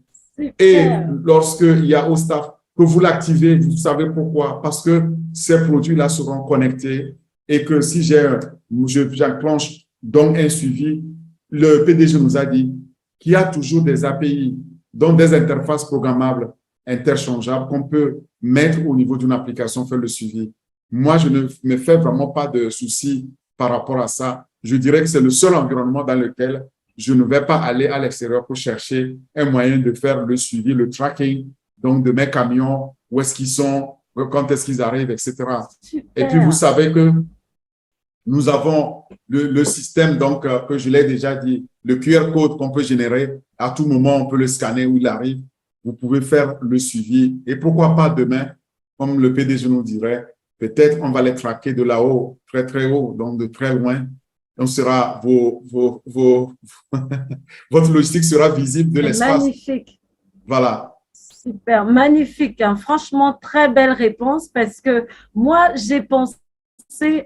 Et lorsqu'il y a OStaff, que vous l'activez, vous savez pourquoi? Parce que ces produits-là seront connectés et que si j'enclenche donc un suivi, le PDG nous a dit qu'il y a toujours des API, donc des interfaces programmables interchangeables qu'on peut mettre au niveau d'une application, faire le suivi. Moi, je ne me fais vraiment pas de soucis par rapport à ça. Je dirais que c'est le seul environnement dans lequel je ne vais pas aller à l'extérieur pour chercher un moyen de faire le suivi, le tracking, donc de mes camions, où est-ce qu'ils sont, quand est-ce qu'ils arrivent, etc. Super. Et puis, vous savez que nous avons le système, donc, que je l'ai déjà dit, le QR code qu'on peut générer. À tout moment, on peut le scanner où il arrive. Vous pouvez faire le suivi. Et pourquoi pas demain, comme le PDG nous dirait, peut-être on va les traquer de là-haut, très, très haut, donc de très loin. Donc, votre logistique sera visible de l'espace. Magnifique. Voilà. Super, magnifique. Hein. Franchement, très belle réponse parce que moi, j'ai pensé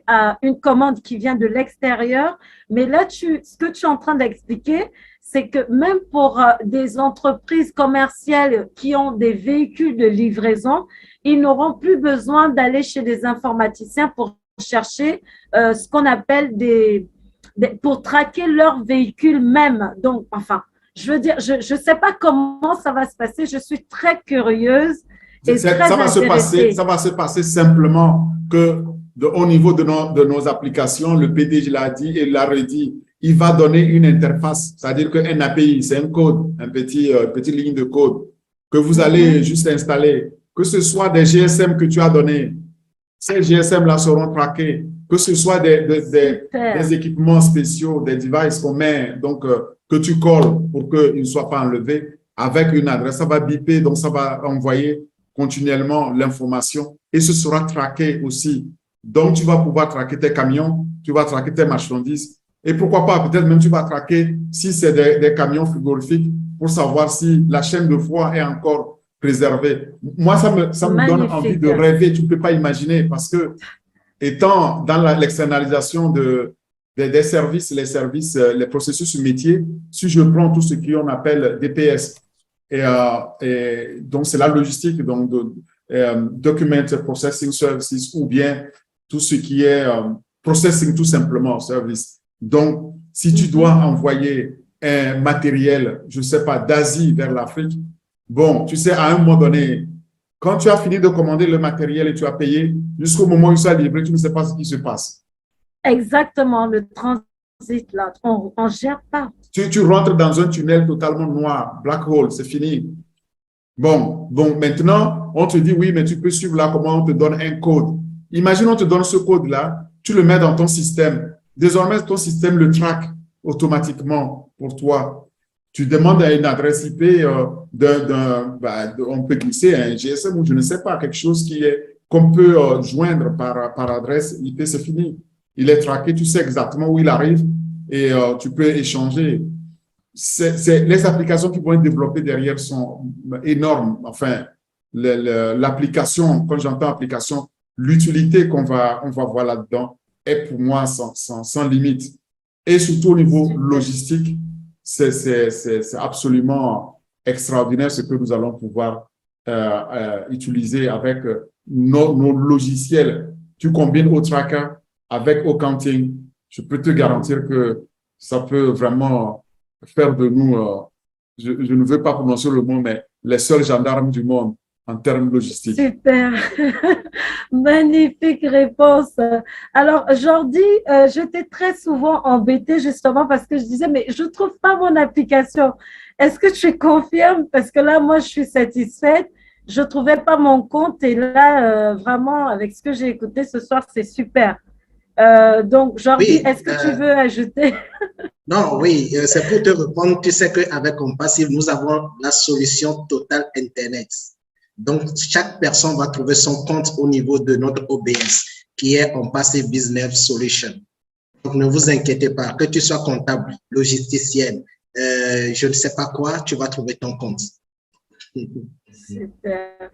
à une commande qui vient de l'extérieur, mais là, ce que tu es en train d'expliquer, c'est que même pour des entreprises commerciales qui ont des véhicules de livraison, ils n'auront plus besoin d'aller chez des informaticiens pour chercher ce qu'on appelle pour traquer leur véhicule même. Donc, enfin, je veux dire, je ne sais pas comment ça va se passer. Je suis très curieuse et très intéressée. Ça va se passer simplement que au niveau de nos applications, le PDG l'a dit et l'a redit, il va donner une interface, c'est-à-dire qu'un API, c'est un code, une petite ligne de code que vous allez juste installer, que ce soit des GSM que tu as donnés, ces GSM-là seront traqués, que ce soit des équipements spéciaux, des devices qu'on met, donc que tu colles pour qu'ils ne soient pas enlevés avec une adresse. Ça va biper, donc ça va envoyer continuellement l'information et ce sera traqué aussi. Donc, tu vas pouvoir traquer tes camions, tu vas traquer tes marchandises et pourquoi pas, peut-être même tu vas traquer si c'est des camions frigorifiques pour savoir si la chaîne de froid est encore préservée. Moi, ça me donne envie de rêver, tu ne peux pas imaginer parce que étant dans l'externalisation des services, les processus métiers, si je prends tout ce qu'on appelle DPS, et donc c'est la logistique, donc Document Processing Services ou bien tout ce qui est processing tout simplement service. Donc, si tu dois envoyer un matériel, je ne sais pas, d'Asie vers l'Afrique, bon, tu sais, à un moment donné, quand tu as fini de commander le matériel et tu as payé, jusqu'au moment où il sera livré, tu ne sais pas ce qui se passe. Exactement, le transit, là, on ne gère pas. Tu rentres dans un tunnel totalement noir, black hole, c'est fini. Bon, maintenant, on te dit, oui, mais tu peux suivre là comment on te donne un code. Imagine, on te donne ce code-là, tu le mets dans ton système. Désormais, ton système le traque automatiquement pour toi. Tu demandes à une adresse IP on peut glisser un GSM ou je ne sais pas, quelque chose qu'on peut joindre par adresse IP, c'est fini. Il est traqué, tu sais exactement où il arrive et tu peux échanger. Les applications qui vont être développées derrière sont énormes. Enfin, l'application, quand j'entends application, l'utilité on va voir là-dedans est pour moi sans limite. Et surtout au niveau logistique, c'est absolument extraordinaire ce que nous allons pouvoir utiliser avec nos logiciels, tu combines Otraka avec Accounting, je peux te garantir que ça peut vraiment faire de nous, je ne veux pas prononcer le mot, mais les seuls gendarmes du monde en termes logistiques. Super, magnifique réponse. Alors, Jordi, j'étais très souvent embêtée justement parce que je disais, mais je ne trouve pas mon application. Est-ce que tu confirmes? Parce que là, moi, je suis satisfaite. Je ne trouvais pas mon compte et là, vraiment, avec ce que j'ai écouté ce soir, c'est super. Donc, Jordi, Oui, est-ce que tu veux ajouter? non, oui, c'est pour te répondre. Tu sais qu'avec Compassive, nous avons la solution totale Internet. Donc, chaque personne va trouver son compte au niveau de notre OBS, qui est Compassive Business Solution. Donc, ne vous inquiétez pas, que tu sois comptable, logisticienne, je ne sais pas quoi, tu vas trouver ton compte. Super,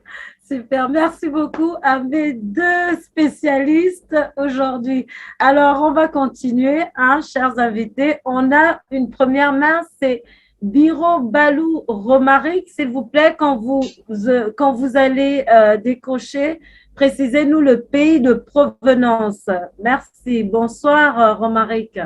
super. Merci beaucoup à mes deux spécialistes aujourd'hui. Alors, on va continuer, hein, chers invités. On a une première main, c'est Biro Balou Romaric. S'il vous plaît, quand vous allez décrocher, précisez-nous le pays de provenance. Merci. Bonsoir, Romaric.